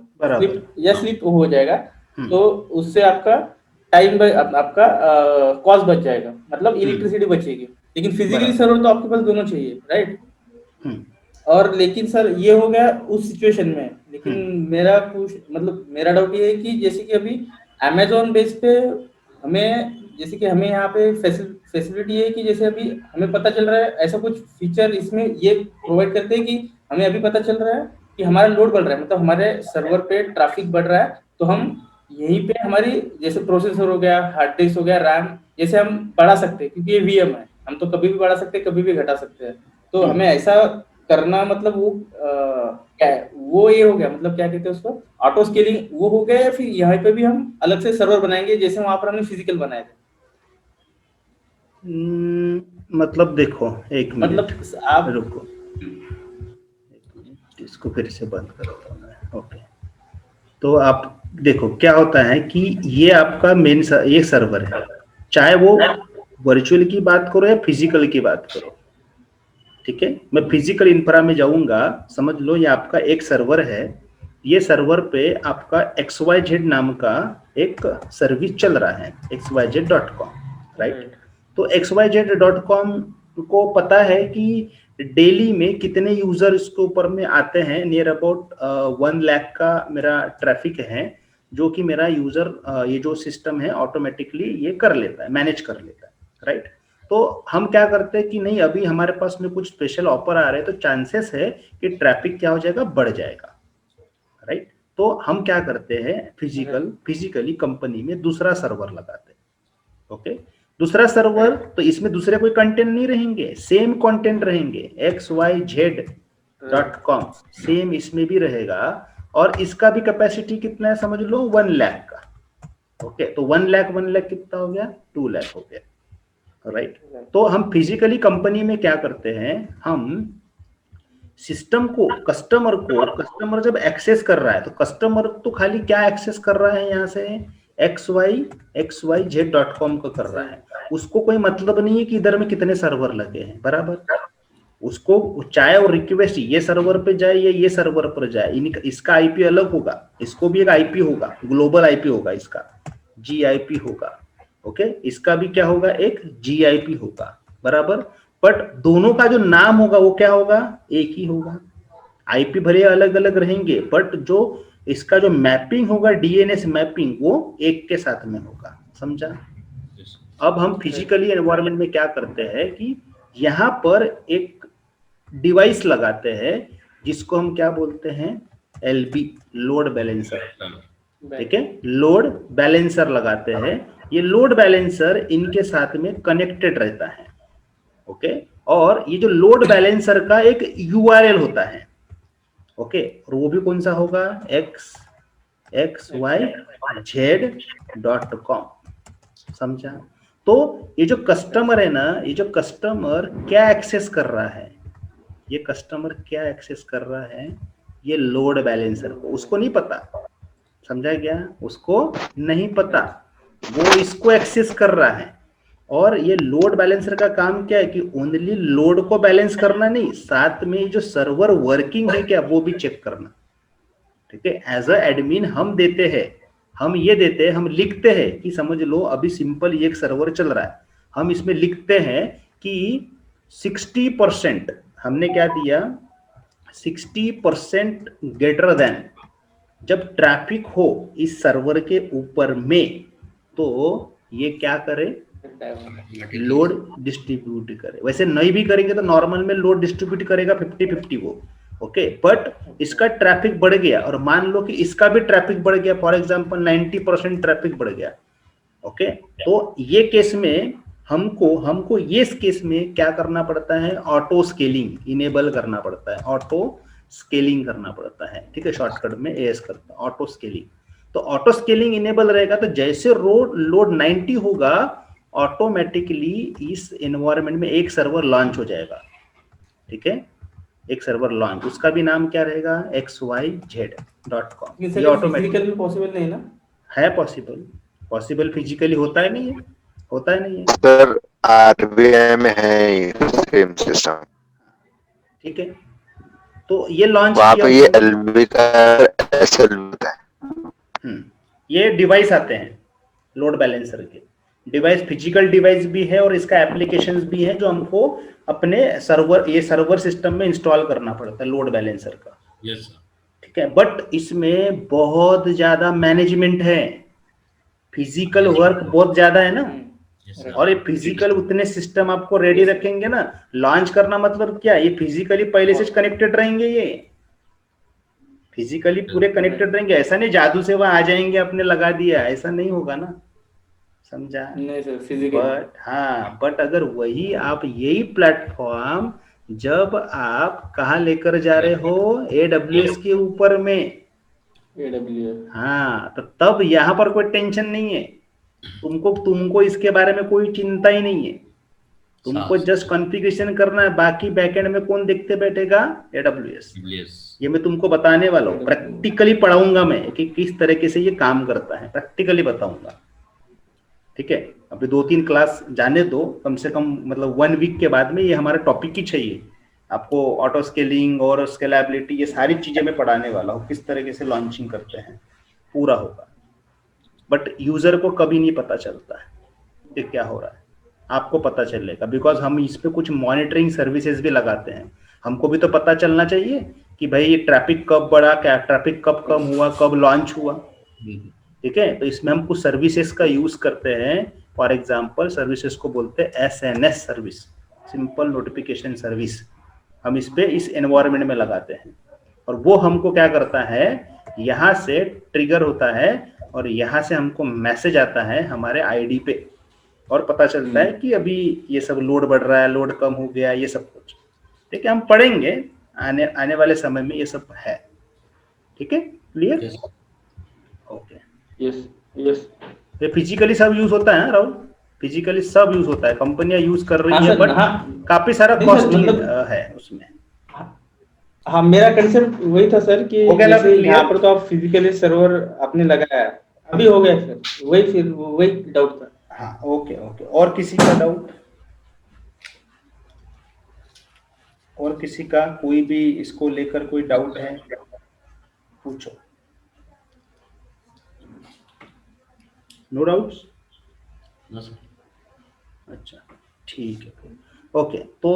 स्लिप हो जाएगा। तो उससे आपका टाइम, आपका कॉस्ट बच जाएगा, मतलब इलेक्ट्रिसिटी बचेगी। लेकिन फिजिकली सर्वर तो आपके पास दोनों चाहिए, राइट? और लेकिन सर ये हो गया उस सिचुएशन में। लेकिन मेरा कुछ मतलब मेरा डाउट ये है कि जैसे कि अभी अमेजोन बेस पे हमें, जैसे कि हमें यहाँ पे फैसिलिटी है कि जैसे अभी हमें पता चल रहा है, ऐसा कुछ फीचर इसमें ये प्रोवाइड करते हैं कि हमें अभी पता चल रहा है कि हमारा लोड बढ़ रहा है, मतलब हमारे सर्वर पे ट्रैफिक बढ़ रहा है, तो हम यहीं पे हमारी जैसे प्रोसेसर हो गया, हार्ड डिस्क हो गया, रैम, जैसे हम बढ़ा सकते हैं, क्योंकि ये VM है, हम तो कभी भी बढ़ा सकते हैं, कभी भी घटा सकते हैं। तो हमें ऐसा करना, मतलब वो क्या है, वो ये हो गया, मतलब क्या कहते हैं उसको, ऑटो स्केलिंग वो हो गया, या फिर यहाँ पे भी हम अलग से सर्वर बनाएंगे जैसे वहां पर हमने फिजिकल बनाए थे? मतलब देखो, एक मिनट, मतलब आप रुको, इसको फिर से बंद करता हूँ मैं। ओके, तो आप देखो क्या होता है कि ये आपका मेन ये सर्वर है, चाहे वो वर्चुअल की बात करो या फिजिकल की बात करो, ठीक है। मैं फिजिकल इंफ्रा में जाऊंगा, समझ लो ये आपका एक सर्वर है, ये सर्वर पे आपका XYZ नाम का एक सर्विस चल रहा है, xyz.com, राइट? तो xyz.com को पता है कि डेली में कितने यूजर इसके ऊपर में आते हैं, नियर अबाउट 1 लाख का मेरा ट्रैफिक है, जो कि मेरा यूजर ये जो सिस्टम है ऑटोमेटिकली ये कर लेता है, मैनेज कर लेता है, राइट? तो हम क्या करते हैं कि नहीं, अभी हमारे पास में कुछ स्पेशल ऑफर आ रहे हैं, तो चांसेस है कि ट्रैफिक क्या हो जाएगा, बढ़ जाएगा, राइट? तो हम क्या करते हैं, फिजिकली कंपनी में दूसरा सर्वर लगाते हैं, ओके? दूसरा सर्वर, तो इसमें दूसरे कोई कंटेंट नहीं रहेंगे, सेम कंटेंट रहेंगे, xyz.com सेम इसमें भी रहेगा, और इसका भी कैपेसिटी कितना है समझ लो, 1 लाख का, ओके? तो 1 लाख कितना हो गया, 2 लाख हो गया, राइट? तो हम फिजिकली कंपनी में क्या करते हैं, हम सिस्टम को, कस्टमर जब एक्सेस कर रहा है, तो कस्टमर तो खाली क्या एक्सेस कर रहा है, यहाँ से xyz.com को कर रहा है, उसको कोई मतलब नहीं है कि इधर में कितने सर्वर लगे हैं, बराबर? उसको चाहे वो रिक्वेस्ट ये सर्वर पे जाए या ये सर्वर पर जाए, इसका IP अलग होगा, इसको भी एक IP होगा, ग्लोबल IP होगा, इसका GIP होगा, ओके? इसका भी क्या होगा, एक GIP होगा, बराबर? बट दोनों का जो नाम होगा वो क्या होगा, एक ही होगा। IP भले अलग अलग रहेंगे, बट जो इसका जो मैपिंग होगा, DNS मैपिंग, वो एक के साथ में होगा, समझा? अब हम फिजिकली एनवायरनमेंट में क्या करते हैं कि यहाँ पर एक डिवाइस लगाते हैं, जिसको हम क्या बोलते हैं, LB, लोड बैलेंसर, ठीक है? लोड बैलेंसर लगाते हैं, ये लोड बैलेंसर इनके साथ में कनेक्टेड रहता है, ओके? और ये जो लोड बैलेंसर का एक URL होता है, ओके? और वो भी कौन सा होगा, xyz.com, समझा? तो ये जो कस्टमर है ना, ये जो कस्टमर क्या एक्सेस कर रहा है, ये कस्टमर क्या एक्सेस कर रहा है, ये लोड बैलेंसर को, उसको नहीं पता, समझा गया? उसको नहीं पता, वो इसको एक्सेस कर रहा है। और ये लोड बैलेंसर का काम क्या है कि ओनली लोड को बैलेंस करना नहीं, साथ में जो सर्वर वर्किंग है क्या, वो भी चेक करना, ठीक है? एज अ एडमिन हम देते हैं, हम ये देते हैं, हम लिखते हैं कि समझ लो अभी सिंपल ये एक सर्वर चल रहा है, हम इसमें लिखते हैं कि 60%, हमने क्या दिया, 60% ग्रेटर देन, जब ट्रैफिक हो इस सर्वर के ऊपर में, तो ये क्या करे, लोड डिस्ट्रीब्यूट करे। वैसे नहीं भी करेंगे तो नॉर्मल में लोड डिस्ट्रीब्यूट करेगा 50-50 वो, ओके? बट इसका ट्रैफिक बढ़ गया, और मान लो कि इसका भी ट्रैफिक बढ़ गया, फॉर एग्जांपल 90% ट्रैफिक बढ़ गया, ओके? तो ये केस में हमको ये केस में क्या करना पड़ता है, ऑटो स्केलिंग इनेबल करना पड़ता है, ऑटो स्केलिंग करना पड़ता है, ठीक है? शॉर्टकट में AS करता है, ऑटो स्केलिंग। तो ऑटो स्केलिंग इनेबल रहेगा, तो जैसे लोड 90 होगा ऑटोमेटिकली इस एनवायरनमेंट में एक सर्वर लॉन्च हो जाएगा, ठीक है, एक सर्वर लॉन्च, उसका भी नाम क्या रहेगा, xyz.com। ये ऑटोमेटिक फिजिकली पॉसिबल नहीं ना? है, पॉसिबल फिजिकली होता है नहीं है, होता है नहीं है सर आरबीआई में है सेम सिस्टम, ठीक है। तो ये लॉन्च वहाँ किया पे ये एलबी का एसएल होता है। ये डिवाइस आते हैं लोड बैलेंसर के, डिवाइस फिजिकल डिवाइस भी है और इसका एप्लीकेशंस भी है जो हमको अपने सर्वर, ये सर्वर सिस्टम में इंस्टॉल करना पड़ता है लोड बैलेंसर का, यस सर, ठीक है। बट इसमें बहुत ज्यादा मैनेजमेंट है, फिजिकल वर्क बहुत ज्यादा है ना, यस सर, और ये फिजिकल उतने सिस्टम आपको रेडी रखेंगे ना, लॉन्च करना मतलब क्या, ये फिजिकली पहले से कनेक्टेड रहेंगे, ये फिजिकली पूरे कनेक्टेड रहेंगे, ऐसा नहीं जादू से वहां आ जाएंगे अपने लगा दिया, ऐसा नहीं होगा ना, समझा? नहीं सर, फिजिकल। बट हाँ, बट अगर वही आप यही प्लेटफॉर्म जब आप कहाँ लेकर जा रहे हो, AWS के ऊपर में, AWS, हाँ, तो तब यहाँ पर कोई टेंशन नहीं है, तुमको इसके बारे में कोई चिंता ही नहीं है, तुमको जस्ट कॉन्फ़िगरेशन करना है, बाकी बैकएंड में कौन देखते बैठेगा, AWS। ये मैं तुमको बताने वाला हूँ, प्रैक्टिकली पढ़ाऊंगा मैं कि किस तरीके से ये काम करता है, प्रैक्टिकली बताऊंगा, ठीक है। अभी 2-3 क्लास जाने दो कम से कम, मतलब 1 वीक के बाद में ये हमारा टॉपिक ही चाहिए आपको, ऑटो स्केलिंग और स्केलेबिलिटी, ये सारी चीजें मैं पढ़ाने वाला हूँ, किस तरीके से लॉन्चिंग करते हैं, पूरा होगा। बट यूजर को कभी नहीं पता चलता है कि क्या हो रहा है, आपको पता चलेगा, बिकॉज हम इस पे कुछ मॉनिटरिंग सर्विसेज भी लगाते हैं, हमको भी तो पता चलना चाहिए कि भाई ये ट्रैफिक कब बढ़ा, क्या ट्रैफिक कब कम हुआ, कब लॉन्च हुआ, ठीक है। तो इसमें हम कुछ सर्विसेज का यूज करते हैं, फॉर एग्जांपल सर्विसेज को बोलते हैं SNS service, simple notification service, हम इस पे इस एनवायरनमेंट में लगाते हैं, और वो हमको क्या करता है, यहाँ से ट्रिगर होता है और यहाँ से हमको मैसेज आता है हमारे आईडी पे, और पता चलता है कि अभी ये सब लोड बढ़ रहा है, लोड कम हो गया, ये सब कुछ, ठीक है। हम पढ़ेंगे आने वाले समय में, ये सब है, ठीक है, क्लियर, ओके। Yes yes. ये फिजिकली सब यूज होता है राहुल, फिजिकली सब यूज होता है, कंपनियां यूज कर रही है, बट काफी सारा कॉस्टिंग है उसमें। हाँ, मेरा कंसेप्ट वही था सर कि जैसे यहाँ पर तो आप फिजिकली सर्वर आपने लगाया, अभी हो गया सर, वही डाउट था। हाँ, ओके ओके। और किसी का डाउट, और किसी का कोई भी इसको लेकर कोई डाउट है, पूछो। No doubts? अच्छा, ठीक है, ओके। तो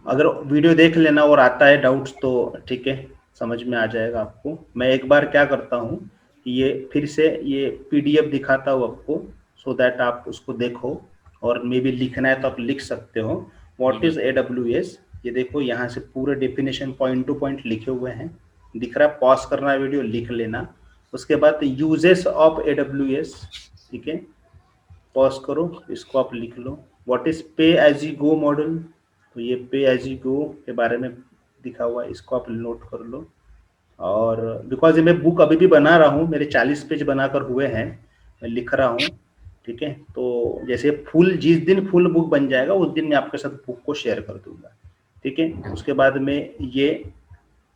अगर वीडियो देख लेना और आता है डाउट्स तो ठीक है, समझ में आ जाएगा आपको। मैं एक बार क्या करता हूँ, ये फिर से ये PDF दिखाता हूँ आपको, सो दैट आप उसको देखो, और मे भी लिखना है तो आप लिख सकते हो। व्हाट इज AWS, ये देखो यहाँ से पूरे डेफिनेशन पॉइंट टू पॉइंट लिखे हुए हैं, दिख रहा है, पॉज करना है वीडियो, लिख लेना। उसके बाद यूजेस ऑफ AWS, ठीक है, पॉज करो, इसको आप लिख लो। What is pay as you go model, तो ये पे एज यू गो के बारे में दिखा हुआ है, इसको आप नोट कर लो। और बिकॉज ये मैं बुक अभी भी बना रहा हूँ, मेरे 40 पेज बनाकर हुए हैं, मैं लिख रहा हूँ, ठीक है। तो जैसे जिस दिन फुल बुक बन जाएगा उस दिन मैं आपके साथ बुक को शेयर कर दूंगा, ठीक है। उसके बाद में ये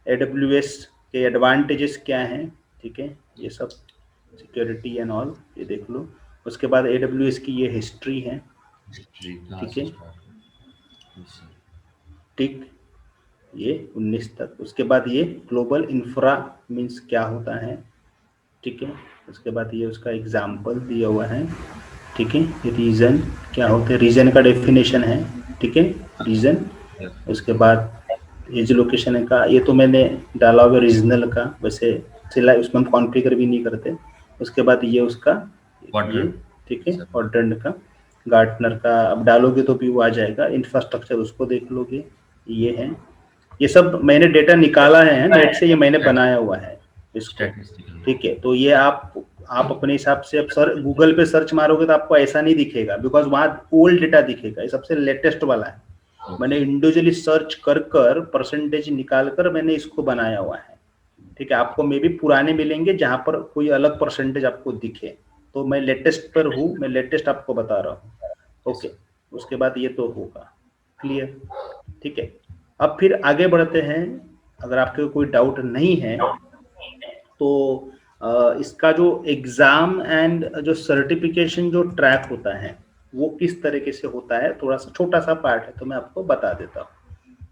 AWS के एडवांटेजेस क्या हैं, ठीक है, ये सब सिक्योरिटी एंड ऑल, ये देख लो। उसके बाद AWS की ये हिस्ट्री है, ठीक है, ठीक, ये 19 तक। उसके बाद ये ग्लोबल इंफ्रा मीन्स क्या होता है, ठीक है। उसके बाद ये उसका एग्जाम्पल दिया हुआ है, ठीक है। रीजन क्या होते हैं, रीजन का डेफिनेशन है, ठीक है, रीजन। उसके बाद एज लोकेशन का, ये तो मैंने डाला हुआ रीजनल का, वैसे सिलाई उसमें हम कॉन्फ़िगर भी नहीं करते। उसके बाद ये उसका, ठीक है, क्वाड्रेंट का, गार्टनर का अब डालोगे तो भी वो आ जाएगा। इंफ्रास्ट्रक्चर उसको देख लोगे, ये है, ये सब मैंने डेटा निकाला है नेट से, ये मैंने बनाया हुआ है इसको, ठीक है। तो ये आप अपने हिसाब से, अब सर गूगल पे सर्च मारोगे तो आपको ऐसा नहीं दिखेगा, बिकॉज वहाँ ओल्ड डेटा दिखेगा, ये सबसे लेटेस्ट वाला है। मैंने इंडिविजुअली सर्च कर परसेंटेज निकाल कर मैंने इसको बनाया हुआ है, ठीक है, आपको मे भी पुराने मिलेंगे जहां पर कोई अलग परसेंटेज आपको दिखे, तो मैं लेटेस्ट पर हूँ, मैं लेटेस्ट आपको बता रहा हूँ। ओके, उसके बाद ये तो होगा क्लियर, ठीक है। अब फिर आगे बढ़ते हैं, अगर आपके कोई डाउट नहीं है तो इसका जो एग्जाम एंड जो सर्टिफिकेशन जो ट्रैक होता है वो किस तरीके से होता है, थोड़ा सा छोटा सा पार्ट है तो मैं आपको बता देता हूँ।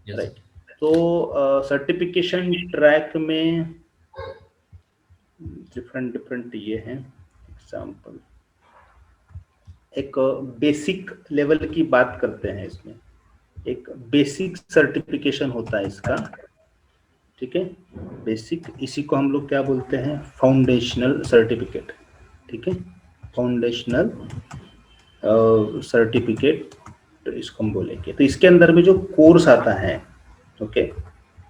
राइट, तो सर्टिफिकेशन ट्रैक में डिफरेंट ये हैं। एग्जाम्पल, एक बेसिक लेवल की बात करते हैं, इसमें एक बेसिक सर्टिफिकेशन होता है इसका, ठीक है। बेसिक, इसी को हम लोग क्या बोलते हैं, फाउंडेशनल सर्टिफिकेट, ठीक है। फाउंडेशनल सर्टिफिकेट इसको हम बोलेंगे। तो इसके अंदर में जो कोर्स आता है, ओके,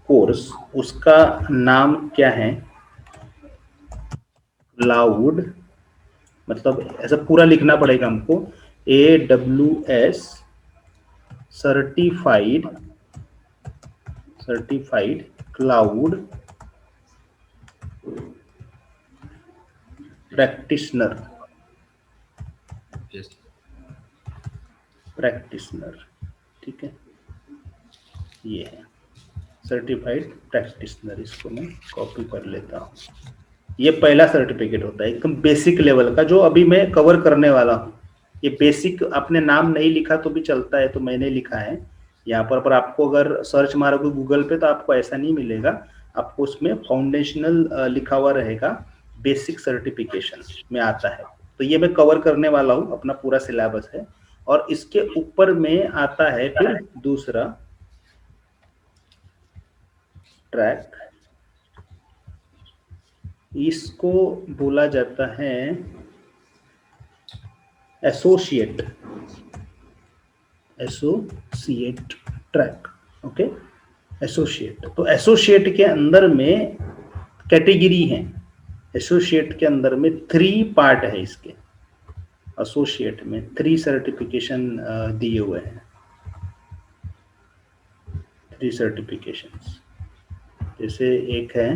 कोर्स, उसका नाम क्या है, क्लाउड, मतलब ऐसा पूरा लिखना पड़ेगा हमको, AWS सर्टिफाइड क्लाउड प्रैक्टिशनर, ठीक है, ये है सर्टिफाइड प्रैक्टिशनर। इसको मैं कॉपी कर लेता हूँ। ये पहला सर्टिफिकेट होता है एकदम बेसिक लेवल का, जो अभी मैं कवर करने वाला हूँ। ये बेसिक, आपने नाम नहीं लिखा तो भी चलता है, तो मैंने लिखा है यहाँ पर आपको अगर सर्च मारोगे गूगल पे तो आपको ऐसा नहीं मिलेगा, आपको उसमें फाउंडेशनल लिखा हुआ रहेगा, बेसिक सर्टिफिकेशन में आता है। तो ये मैं कवर करने वाला हूँ, अपना पूरा सिलेबस है। और इसके ऊपर में आता है फिर दूसरा ट्रैक, इसको बोला जाता है एसोसिएट ट्रैक, ओके, एसोसिएट। तो एसोसिएट के अंदर में कैटेगरी है, एसोसिएट के अंदर में 3 पार्ट है इसके, एसोसिएट में 3 सर्टिफिकेशन दिए हुए हैं, 3 सर्टिफिकेशंस। जैसे एक है,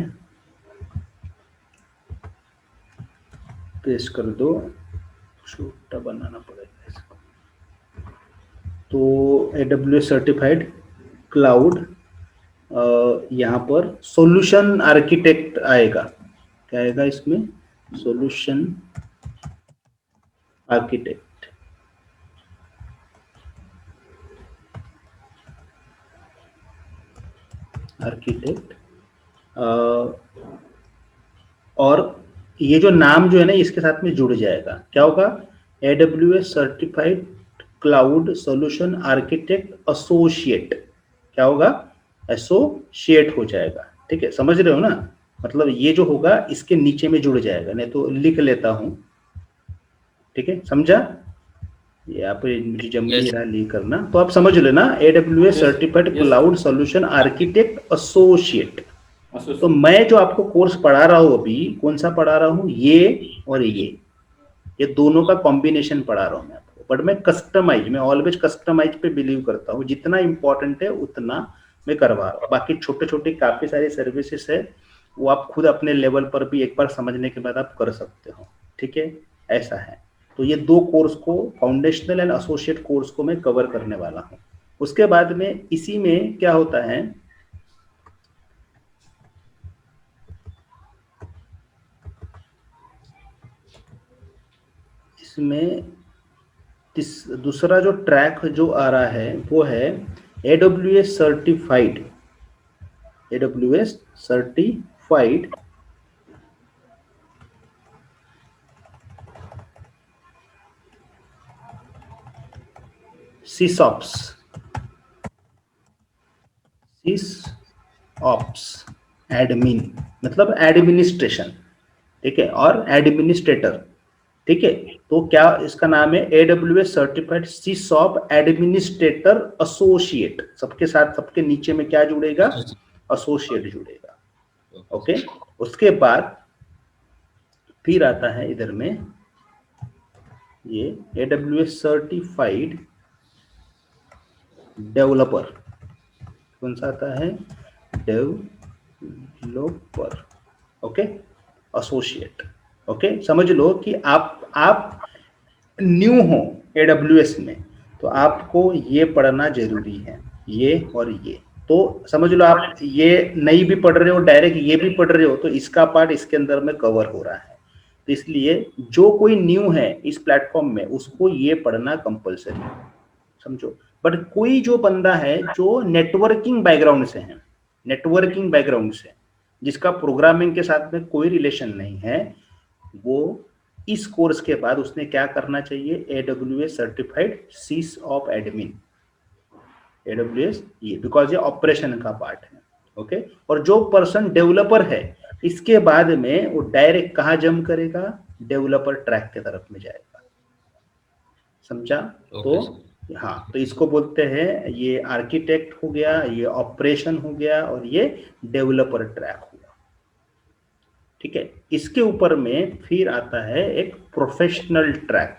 पेस्ट कर दो, छोटा बनाना पड़ेगा इसको, तो AWS सर्टिफाइड क्लाउड, यहाँ पर सॉल्यूशन आर्किटेक्ट आएगा, क्या आएगा इसमें, सॉल्यूशन आर्किटेक्ट। और ये जो नाम जो है ना इसके साथ में जुड़ जाएगा, क्या होगा, AWS certified cloud solution architect associate, क्या होगा, एसोसिएट हो जाएगा, ठीक है, समझ रहे हो ना। मतलब ये जो होगा इसके नीचे में जुड़ जाएगा, नहीं तो लिख लेता हूं, ठीक है, समझा। ये आप मुझे जम नहीं रहा ली करना, तो आप समझ लेना, AWS certified cloud solution architect associate. तो मैं जो आपको कोर्स पढ़ा रहा हूँ अभी, कौन सा पढ़ा रहा हूँ, ये और ये दोनों का कॉम्बिनेशन पढ़ा रहा हूँ मैं आपको। बट मैं कस्टमाइज, मैं ऑलवेज कस्टमाइज पे बिलीव करता हूँ, जितना इंपॉर्टेंट है उतना मैं करवा रहा हूँ। बाकी छोटे छोटे काफी सारी सर्विसेज है, वो आप खुद अपने लेवल पर भी एक बार समझने के बाद आप कर सकते हो, ठीक है, ऐसा है। तो ये 2 कोर्स को, फाउंडेशनल एंड एसोसिएट कोर्स को मैं कवर करने वाला हूँ। उसके बाद में इसी में क्या होता है, इसमें दूसरा जो ट्रैक जो आ रहा है वो है AWS सर्टिफाइड SysOps एडमिन, मतलब एडमिनिस्ट्रेशन, ठीक है, और एडमिनिस्ट्रेटर, ठीक है। तो क्या इसका नाम है, AWS certified SysOps administrator associate, सबके साथ सबके नीचे में क्या जुड़ेगा, एसोसिएट जुड़ेगा, ओके। उसके बाद फिर आता है इधर में ये AWS सर्टिफाइड डेवलपर, कौन सा आता है, डेवलपर, ओके, एसोसिएट। ओके, समझ लो कि आप न्यू हो AWS में, तो आपको ये पढ़ना जरूरी है, ये और ये। तो समझ लो आप ये नहीं भी पढ़ रहे हो, डायरेक्ट ये भी पढ़ रहे हो, तो इसका पार्ट इसके अंदर में कवर हो रहा है। तो इसलिए जो कोई न्यू है इस प्लेटफॉर्म में, उसको ये पढ़ना कंपलसरी है, समझो। बट कोई जो बंदा है जो नेटवर्किंग बैकग्राउंड से है, नेटवर्किंग बैकग्राउंड से, जिसका प्रोग्रामिंग के साथ में कोई रिलेशन नहीं है, वो इस कोर्स के बाद उसने क्या करना चाहिए, AWS certified SysOps admin, AWS ये, बिकॉज ये ऑपरेशन का पार्ट है। ओके, और जो पर्सन डेवलपर है, इसके बाद में वो डायरेक्ट कहाँ जंप करेगा, डेवलपर ट्रैक के तरफ में जाएगा, समझा? तो हाँ, तो इसको बोलते हैं, ये आर्किटेक्ट हो गया, ये ऑपरेशन हो गया, और ये डेवलपर ट्रैक हुआ। ठीक है, इसके ऊपर में फिर आता है एक प्रोफेशनल ट्रैक,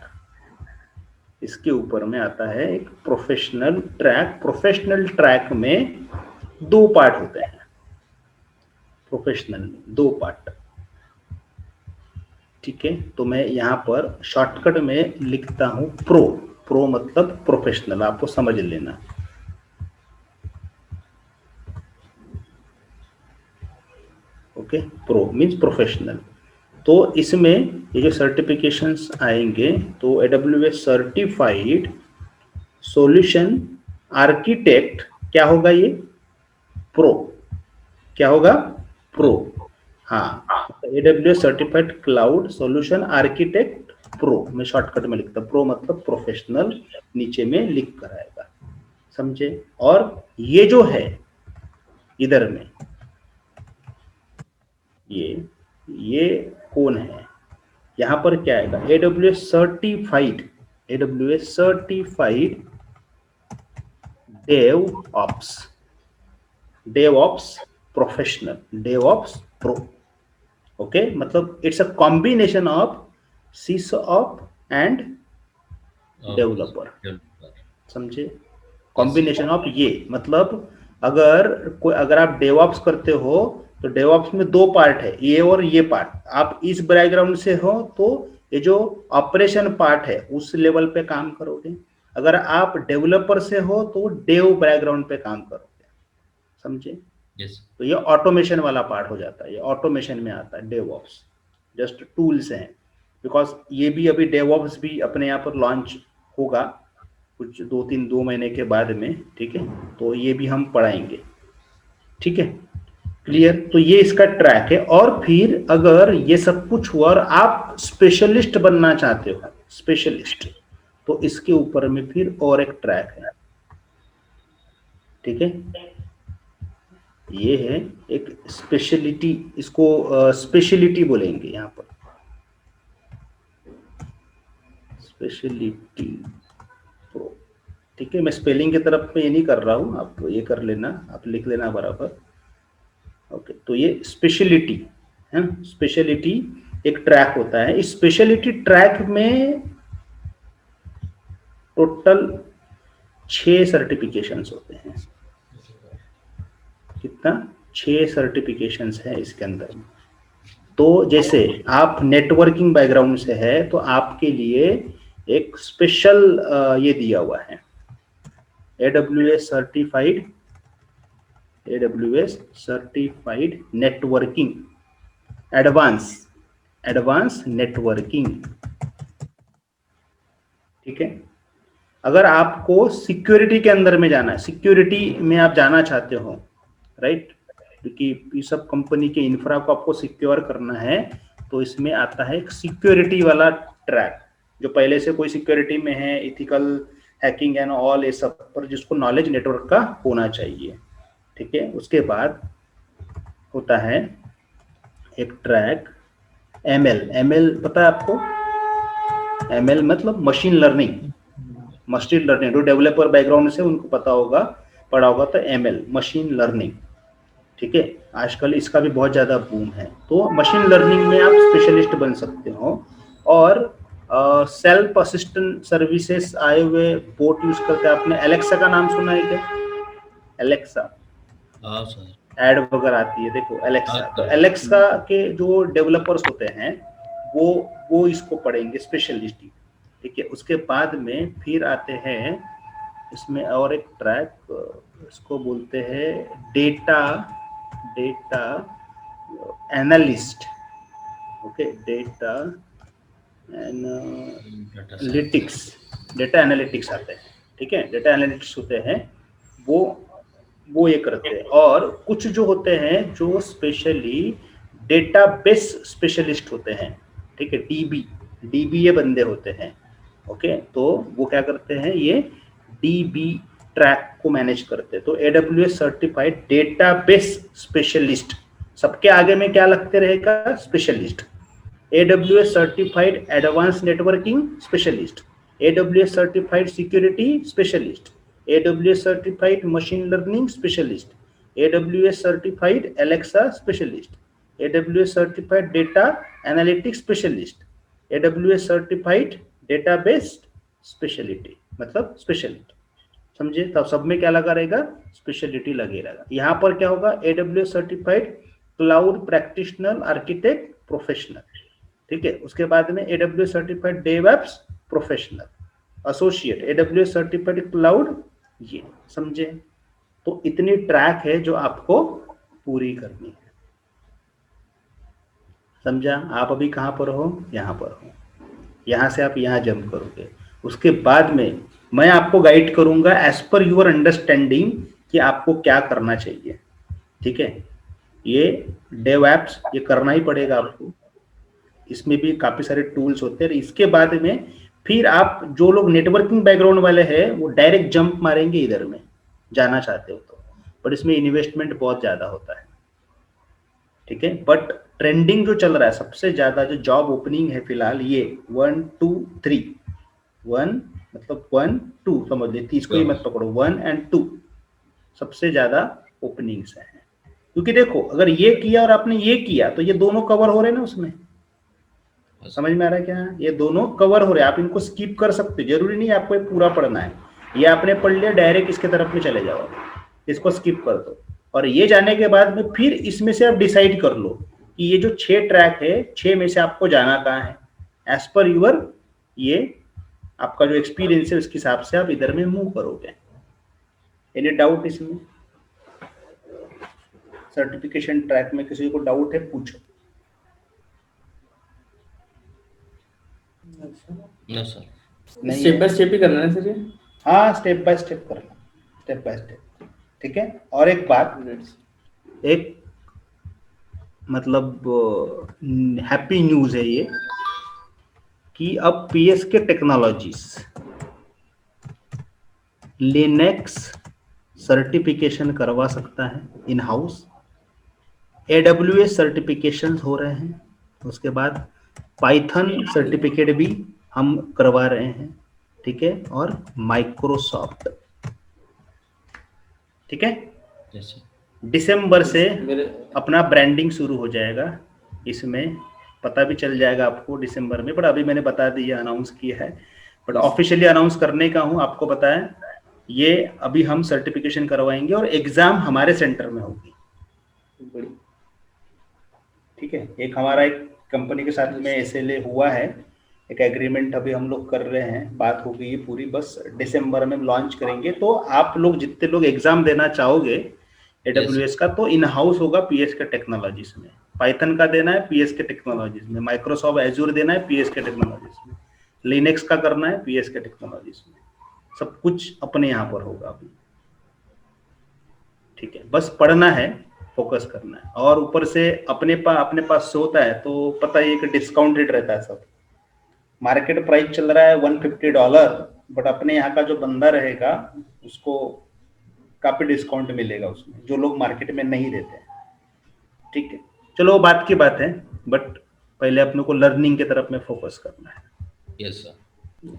इसके ऊपर में आता है एक प्रोफेशनल ट्रैक। प्रोफेशनल ट्रैक में 2 पार्ट होते हैं, प्रोफेशनल में 2 पार्ट। ठीक है, तो मैं यहाँ पर शॉर्टकट में लिखता हूँ प्रो मतलब प्रोफेशनल, आपको समझ लेना। Okay, pro means professional. तो इसमें ये जो सर्टिफिकेशंस आएंगे, तो AWS सर्टिफाइड सॉल्यूशन आर्किटेक्ट क्या होगा, ये प्रो, क्या होगा, प्रो। हाँ, AWS certified cloud solution architect pro, मैं शॉर्टकट में लिखता हूँ, प्रो मतलब प्रोफेशनल, नीचे में लिख कर आएगा, समझे? और ये जो है इधर में, ये कौन है, यहाँ पर क्या आएगा, AWS certified DevOps professional, DevOps pro. Okay, मतलब it's a combination of SysOps and developer, समझे? कॉम्बिनेशन ऑफ ये, मतलब अगर आप DevOps करते हो, तो DevOps में 2 पार्ट है, ये और ये पार्ट। आप इस बैकग्राउंड से हो तो ये जो ऑपरेशन पार्ट है उस लेवल पे काम करोगे, अगर आप डेवलपर से हो तो डेव बैकग्राउंड पे काम करोगे, समझे? yes. तो ये ऑटोमेशन वाला पार्ट हो जाता है, ये ऑटोमेशन में आता है DevOps, जस्ट टूल्स हैं। बिकॉज ये भी अभी DevOps भी अपने यहाँ पर लॉन्च होगा कुछ 2 महीने के बाद में, ठीक है? तो ये भी हम पढ़ाएंगे, ठीक है, क्लियर? तो ये इसका ट्रैक है। और फिर अगर ये सब कुछ हुआ और आप स्पेशलिस्ट बनना चाहते हो, स्पेशलिस्ट, तो इसके ऊपर में फिर और एक ट्रैक है, ठीक है? ये है एक स्पेशलिटी, इसको स्पेशलिटी बोलेंगे यहाँ पर, स्पेशलिटी प्रो, ठीक है? मैं स्पेलिंग की तरफ में ये नहीं कर रहा हूँ, आप ये कर लेना, आप लिख लेना बराबर। ओके, तो ये स्पेशलिटी है, स्पेशलिटी एक ट्रैक होता है। इस स्पेशलिटी ट्रैक में टोटल 6 सर्टिफिकेशंस होते हैं। कितना? 6 सर्टिफिकेशंस है इसके अंदर। तो जैसे आप नेटवर्किंग बैकग्राउंड से है, तो आपके लिए एक स्पेशल ये दिया हुआ है, AWS certified networking advance networking, ठीक है? अगर आपको सिक्योरिटी के अंदर में जाना है, सिक्योरिटी में आप जाना चाहते हो, राइट, क्योंकि ये सब कंपनी के इंफ्रा को आपको सिक्योर करना है, तो इसमें आता है एक सिक्योरिटी वाला ट्रैक, जो पहले से कोई सिक्योरिटी में है, इथिकल हैकिंग एंड ऑल, ये सब पर जिसको नॉलेज नेटवर्क का होना चाहिए, ठीक है? उसके बाद होता है एक ट्रैक ML पता है आपको? ML मतलब मशीन लर्निंग, जो डेवलपर बैकग्राउंड से उनको पता होगा, पढ़ा होगा, तो ML मशीन लर्निंग, ठीक है? आजकल इसका भी बहुत ज़्यादा बूम है। तो मशीन लर्निंग में आप स्पेशलिस्ट बन सकते हो। और सेल्फ असिस्टेंट सर्विसेज आए हुए बोट यूज करके, आपने एलेक्सा का नाम सुना है क्या? एलेक्सा, हाँ सर, ऐड वगैरह आती है, देखो एलेक्सा, तो एलेक्सा के जो डेवलपर्स होते हैं वो इसको पढ़ेंगे स्पेशलिस्ट, ठीक है। उसके बाद में फिर आते हैं इसमें और एक ट्रैक, इसको बोलते हैं data analyst, okay, data analytics आते हैं, ठीक है। डेटा एनालिटिक्स होते हैं वो ये करते हैं। और कुछ जो होते हैं जो स्पेशली डेटाबेस स्पेशलिस्ट होते हैं, ठीक है, डीबी ये बंदे होते हैं, ओके। तो वो क्या करते हैं, ये डीबी ट्रैक को मैनेज करते हैं। तो AWS सर्टिफाइड डेटाबेस स्पेशलिस्ट, सबके आगे में क्या लगते रहेगा, specialist. AWS certified advance networking specialist, AWS certified security specialist, AWS certified machine learning specialist, AWS certified Alexa specialist, AWS certified data analytics specialist, AWS certified database speciality, मतलब स्पेशलिटी, समझे। तब सब में क्या लगा रहेगा, स्पेशलिटी लगे रहेगा। यहाँ पर क्या होगा, AWS certified cloud practitioner architect professional, ठीक है। उसके बाद में AWS certified DevOps professional associate, AWS certified cloud, ये समझे। तो इतनी ट्रैक है जो आपको पूरी करनी है, समझा। आप अभी कहाँ पर हो, यहाँ पर हो, यहाँ से आप यहाँ जंप करोगे। उसके बाद में मैं आपको गाइड करूंगा एज पर योर अंडरस्टैंडिंग कि आपको क्या करना चाहिए, ठीक है। ये डेवऑप्स ये करना ही पड़ेगा आपको, इसमें भी काफी सारे टूल्स होते हैं। इसके बाद में फिर आप जो लोग नेटवर्किंग बैकग्राउंड वाले हैं वो डायरेक्ट जंप मारेंगे इधर में जाना चाहते हो तो, पर इसमें इन्वेस्टमेंट बहुत ज्यादा होता है, ठीक है। बट ट्रेंडिंग जो चल रहा है सबसे ज्यादा जो जॉब ओपनिंग है फिलहाल, ये 1 2 3 1 मतलब 1 2 समझ लीजिए, इसको ही मत पकड़ो, 1 और 2 सबसे ज्यादा ओपनिंग्स है। क्योंकि देखो अगर ये किया और आपने ये किया तो ये दोनों कवर हो रहे हैं ना उसमें, समझ में आ रहा है क्या, ये दोनों कवर हो रहे हैं। आप इनको स्किप कर सकते हो, जरूरी नहीं आपको ये पूरा पढ़ना है। ये आपने पढ़ लिया, डायरेक्ट इसके तरफ में चले जाओ, इसको स्किप कर दो। और ये जाने के बाद में फिर इसमें से आप डिसाइड कर लो कि ये जो 6 ट्रैक है, 6 में से आपको जाना कहाँ है, एज पर यूर ये आपका जो एक्सपीरियंस है उसके हिसाब से आप इधर में मूव करोगे। एनी डाउट इसमें, सर्टिफिकेशन ट्रैक में किसी को डाउट है पूछो। No sir, step by step ही करना है सर ये? हाँ स्टेप बाय स्टेप करना, स्टेप बाय स्टेप, ठीक है। और एक बात, एक मतलब हैप्पी न्यूज है ये कि अब PSK टेक्नोलॉजीज लिनक्स सर्टिफिकेशन करवा सकता है इन हाउस, AWS सर्टिफिकेशन हो रहे हैं, उसके बाद पाइथन सर्टिफिकेट भी हम करवा रहे हैं, ठीक है, और माइक्रोसॉफ्ट, ठीक है। दिसंबर से अपना ब्रांडिंग शुरू हो जाएगा, इसमें पता भी चल जाएगा आपको दिसंबर में, बट अभी मैंने बता दिया, अनाउंस किया है, बट ऑफिशियली अनाउंस करने का हूँ, आपको पता है। ये अभी हम सर्टिफिकेशन करवाएंगे और एग्जाम हमारे सेंटर में होगी, ठीक है। एक हमारा एक कंपनी के साथ में SLA हुआ है, एक एग्रीमेंट अभी हम लोग कर रहे हैं, बात हो गई है पूरी, बस दिसंबर में लॉन्च करेंगे। तो आप लोग जितने लोग एग्जाम देना चाहोगे AWS का, तो इन हाउस होगा PSK टेक्नोलॉजीज में, पाइथन का देना है PSK टेक्नोलॉजीज में, माइक्रोसॉफ्ट एजूर देना है PSK टेक्नोलॉजीज में, लिनक्स का करना है PSK टेक्नोलॉजीज में, सब कुछ अपने यहाँ पर होगा अभी, ठीक है। बस पढ़ना है, फोकस करना है, और ऊपर से अपने पास होता है तो पता ही है कि डिस्काउंटेड रहता है सब। मार्केट प्राइस चल रहा है $150, बट अपने यहाँ का जो बंदा रहेगा उसको काफी डिस्काउंट मिलेगा उसमें, जो लोग मार्केट में नहीं देते हैं, ठीक है। चलो वो बात की बात है, बट पहले अपने को लर्निंग की तरफ में फोकस करना है। यस सर,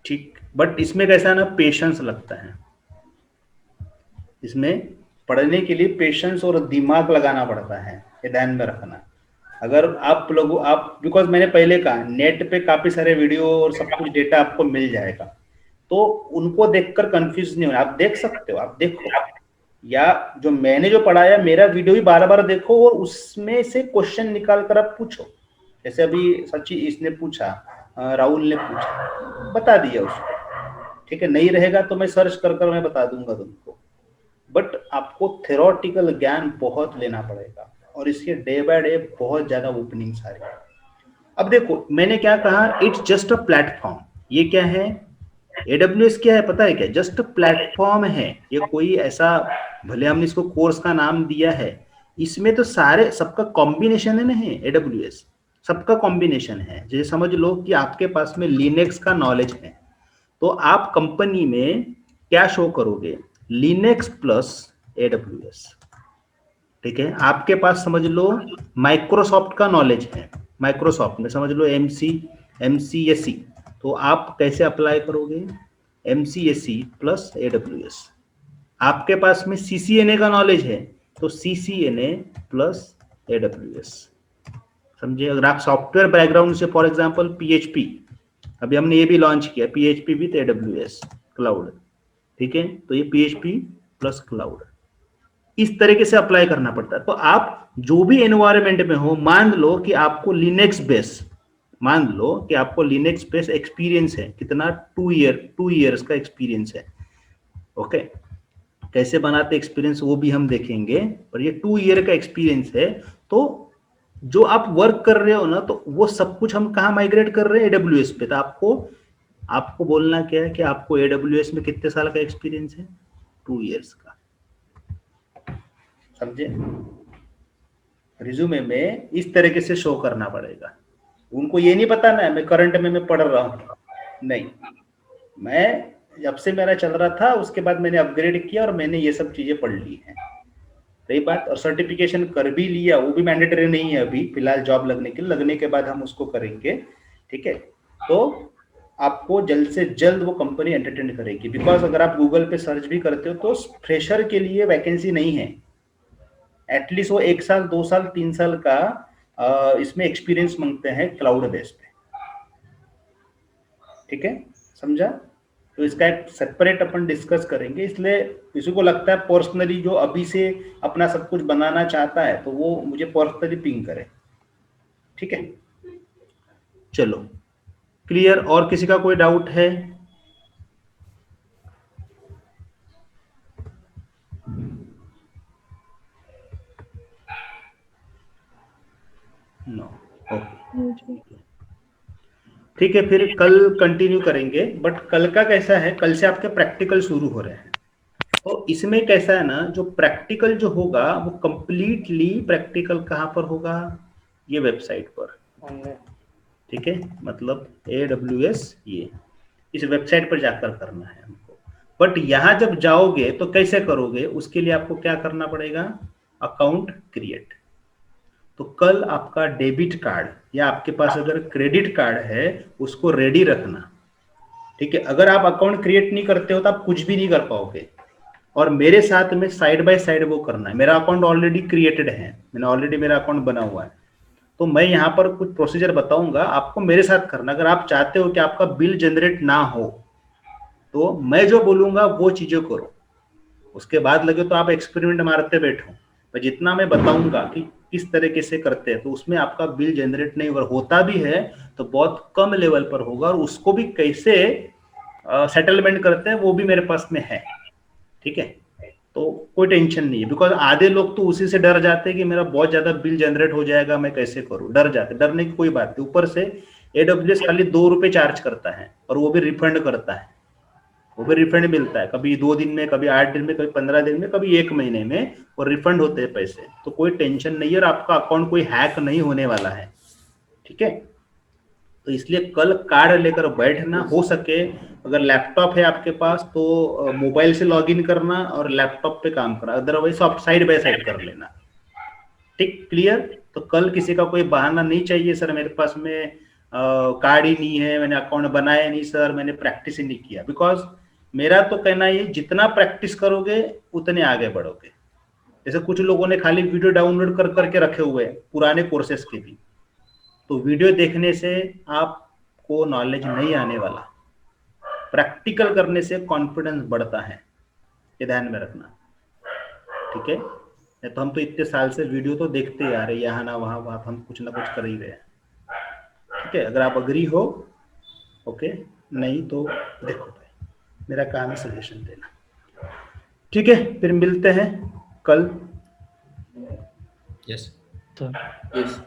ठीक। बट इसमें कैसा है ना, पेशेंस लगता है, इसमें पढ़ने के लिए पेशेंस और दिमाग लगाना पड़ता है, ये ध्यान में रखना। अगर आप बिकॉज मैंने पहले कहा नेट पे काफी सारे वीडियो और सब कुछ डेटा आपको मिल जाएगा, तो उनको देखकर कंफ्यूज नहीं होना, आप देख सकते हो, आप देखो, या जो मैंने जो पढ़ाया मेरा वीडियो भी बार बार देखो और उसमें से क्वेश्चन निकाल कर आप पूछो। जैसे अभी सच्ची इसने पूछा, राहुल ने पूछा, बता दिया उसको, ठीक है। नहीं रहेगा तो मैं सर्च कर मैं बता दूंगा तुमको, बट आपको थ्योरेटिकल ज्ञान बहुत लेना पड़ेगा और इसके डे बाय डे बहुत ज्यादा ओपनिंग्स आ रही है। अब देखो मैंने क्या कहा, इट्स जस्ट अ प्लेटफॉर्म। ये क्या है, AWS क्या है पता है क्या, जस्ट प्लेटफॉर्म है। ये कोई ऐसा, भले हमने इसको कोर्स का नाम दिया है, इसमें तो सारे सबका कॉम्बिनेशन है नहीं, AWS सबका कॉम्बिनेशन है। जैसे समझ लो कि आपके पास में लिनक्स का नॉलेज है, तो आप कंपनी में क्या शो करोगे, लिनक्स प्लस AWS, ठीक है। आपके पास समझ लो माइक्रोसॉफ्ट का नॉलेज है, माइक्रोसॉफ्ट में समझ लो MCSE, तो आप कैसे अप्लाई करोगे, MCSE प्लस AWS। आपके पास में CCNA का नॉलेज है तो CCNA प्लस AWS, समझे। अगर आप सॉफ्टवेयर बैकग्राउंड से, फॉर एग्जांपल PHP, अभी हमने ये भी लॉन्च किया PHP विथ AWS क्लाउड, ठीक है, तो ये PHP प्लस क्लाउड, इस तरीके से अप्लाई करना पड़ता है। तो आप जो भी एनवायरनमेंट में हो, मान लो कि आपको लिनक्स बेस एक्सपीरियंस है, कितना 2 ईयर्स का एक्सपीरियंस है, ओके। कैसे बनाते एक्सपीरियंस वो भी हम देखेंगे, पर ये 2 ईयर का एक्सपीरियंस है। तो जो आप वर्क कर रहे हो ना, तो वो सब कुछ हम कहाँ माइग्रेट कर रहे हैं, AWS पे। तो आपको बोलना क्या है कि आपको AWS में कितने साल का एक्सपीरियंस है, 2 ईयर्स का, समझे। रिज्यूमे में इस तरीके से शो करना पड़ेगा। उनको ये नहीं पता ना मैं करंट में मैं पढ़ रहा हूँ, नहीं, मैं जब से मेरा चल रहा था उसके बाद मैंने अपग्रेड किया और मैंने ये सब चीजें पढ़ ली हैं, सही बात। और सर्टिफिकेशन कर भी लिया, वो भी मैंडेटरी नहीं है अभी फिलहाल जॉब लगने के बाद हम उसको करेंगे, ठीक है। तो आपको जल्द से जल्द वो कंपनी एंटरटेन करेगी, बिकॉज अगर आप गूगल पे सर्च भी करते हो तो फ्रेशर के लिए वैकेंसी नहीं है, एटलीस्ट वो 1 साल 2 साल 3 साल का इसमें एक्सपीरियंस मांगते हैं क्लाउड बेस पे, ठीक है, समझा। तो इसका एक सेपरेट अपन डिस्कस करेंगे। इसलिए किसी को लगता है पर्सनली जो अभी से अपना सब कुछ बनाना चाहता है तो वो मुझे पर्सनली पिंग करे, ठीक है। चलो क्लियर, और किसी का कोई डाउट है? नो, ओके, ठीक है। फिर कल कंटिन्यू करेंगे, बट कल का कैसा है, कल से आपके प्रैक्टिकल शुरू हो रहे हैं। तो इसमें कैसा है ना, जो प्रैक्टिकल जो होगा वो कंप्लीटली प्रैक्टिकल कहाँ पर होगा, ये वेबसाइट पर, ठीक है। मतलब AWS ये इस वेबसाइट पर जाकर करना है हमको। बट यहाँ जब जाओगे तो कैसे करोगे, उसके लिए आपको क्या करना पड़ेगा, अकाउंट क्रिएट। तो कल आपका डेबिट कार्ड या आपके पास अगर क्रेडिट कार्ड है उसको रेडी रखना, ठीक है। अगर आप अकाउंट क्रिएट नहीं करते हो तो आप कुछ भी नहीं कर पाओगे। और मेरे साथ में साइड बाय साइड वो करना है। मेरा अकाउंट ऑलरेडी क्रिएटेड है, मैंने ऑलरेडी मेरा अकाउंट बना हुआ है, तो मैं यहाँ पर कुछ प्रोसीजर बताऊंगा आपको, मेरे साथ करना। अगर आप चाहते हो कि आपका बिल जनरेट ना हो तो मैं जो बोलूंगा वो चीजें करो, उसके बाद लगे तो आप एक्सपेरिमेंट मारते बैठो। पर जितना मैं बताऊंगा कि किस तरीके से करते हैं तो उसमें आपका बिल जनरेट नहीं होता भी है तो बहुत कम लेवल पर होगा, और उसको भी कैसे सेटलमेंट करते हैं वो भी मेरे पास में है, ठीक है। तो कोई टेंशन नहीं है, बिकॉज आधे लोग तो उसी से डर जाते हैं कि मेरा बहुत ज्यादा बिल जनरेट हो जाएगा, मैं कैसे करूं, डर जाते। डरने की कोई बात नहीं। ऊपर से AWS खाली 2 रुपए चार्ज करता है और वो भी रिफंड करता है, वो भी रिफंड मिलता है, कभी 2 दिन में, कभी 8 दिन में, कभी 15 दिन में, कभी 1 महीने में, और रिफंड होते हैं पैसे। तो कोई टेंशन नहीं है, और आपका अकाउंट कोई हैक नहीं होने वाला है, ठीक है। तो इसलिए कल कार्ड लेकर बैठना, हो सके अगर लैपटॉप है आपके पास तो मोबाइल से लॉगिन करना और लैपटॉप पे काम करना, अदरवाइज आप साइड बाय साइड कर लेना, ठीक, क्लियर। तो कल किसी का कोई बहाना नहीं चाहिए, सर मेरे पास में कार्ड ही नहीं है, मैंने अकाउंट बनाया नहीं सर, मैंने प्रैक्टिस ही नहीं किया। बिकॉज मेरा तो कहना ये, जितना प्रैक्टिस करोगे उतने आगे बढ़ोगे। जैसे कुछ लोगों ने खाली वीडियो डाउनलोड कर करके रखे हुए हैं पुराने कोर्सेस के भी, तो वीडियो देखने से आपको नॉलेज नहीं आने वाला, प्रैक्टिकल करने से कॉन्फिडेंस बढ़ता है, ये ध्यान में रखना, ठीक है, नहीं तो हम तो इतने साल से वीडियो तो देखते ही आ रहे हैं, यहाँ ना वहाँ वहाँ हम कुछ ना कुछ कर ही रहे हैं। ठीक है, अगर आप अग्री हो ओके, नहीं तो देखो भाई मेरा काम है सजेशन देना। ठीक है, फिर मिलते हैं कल। Yes sir yes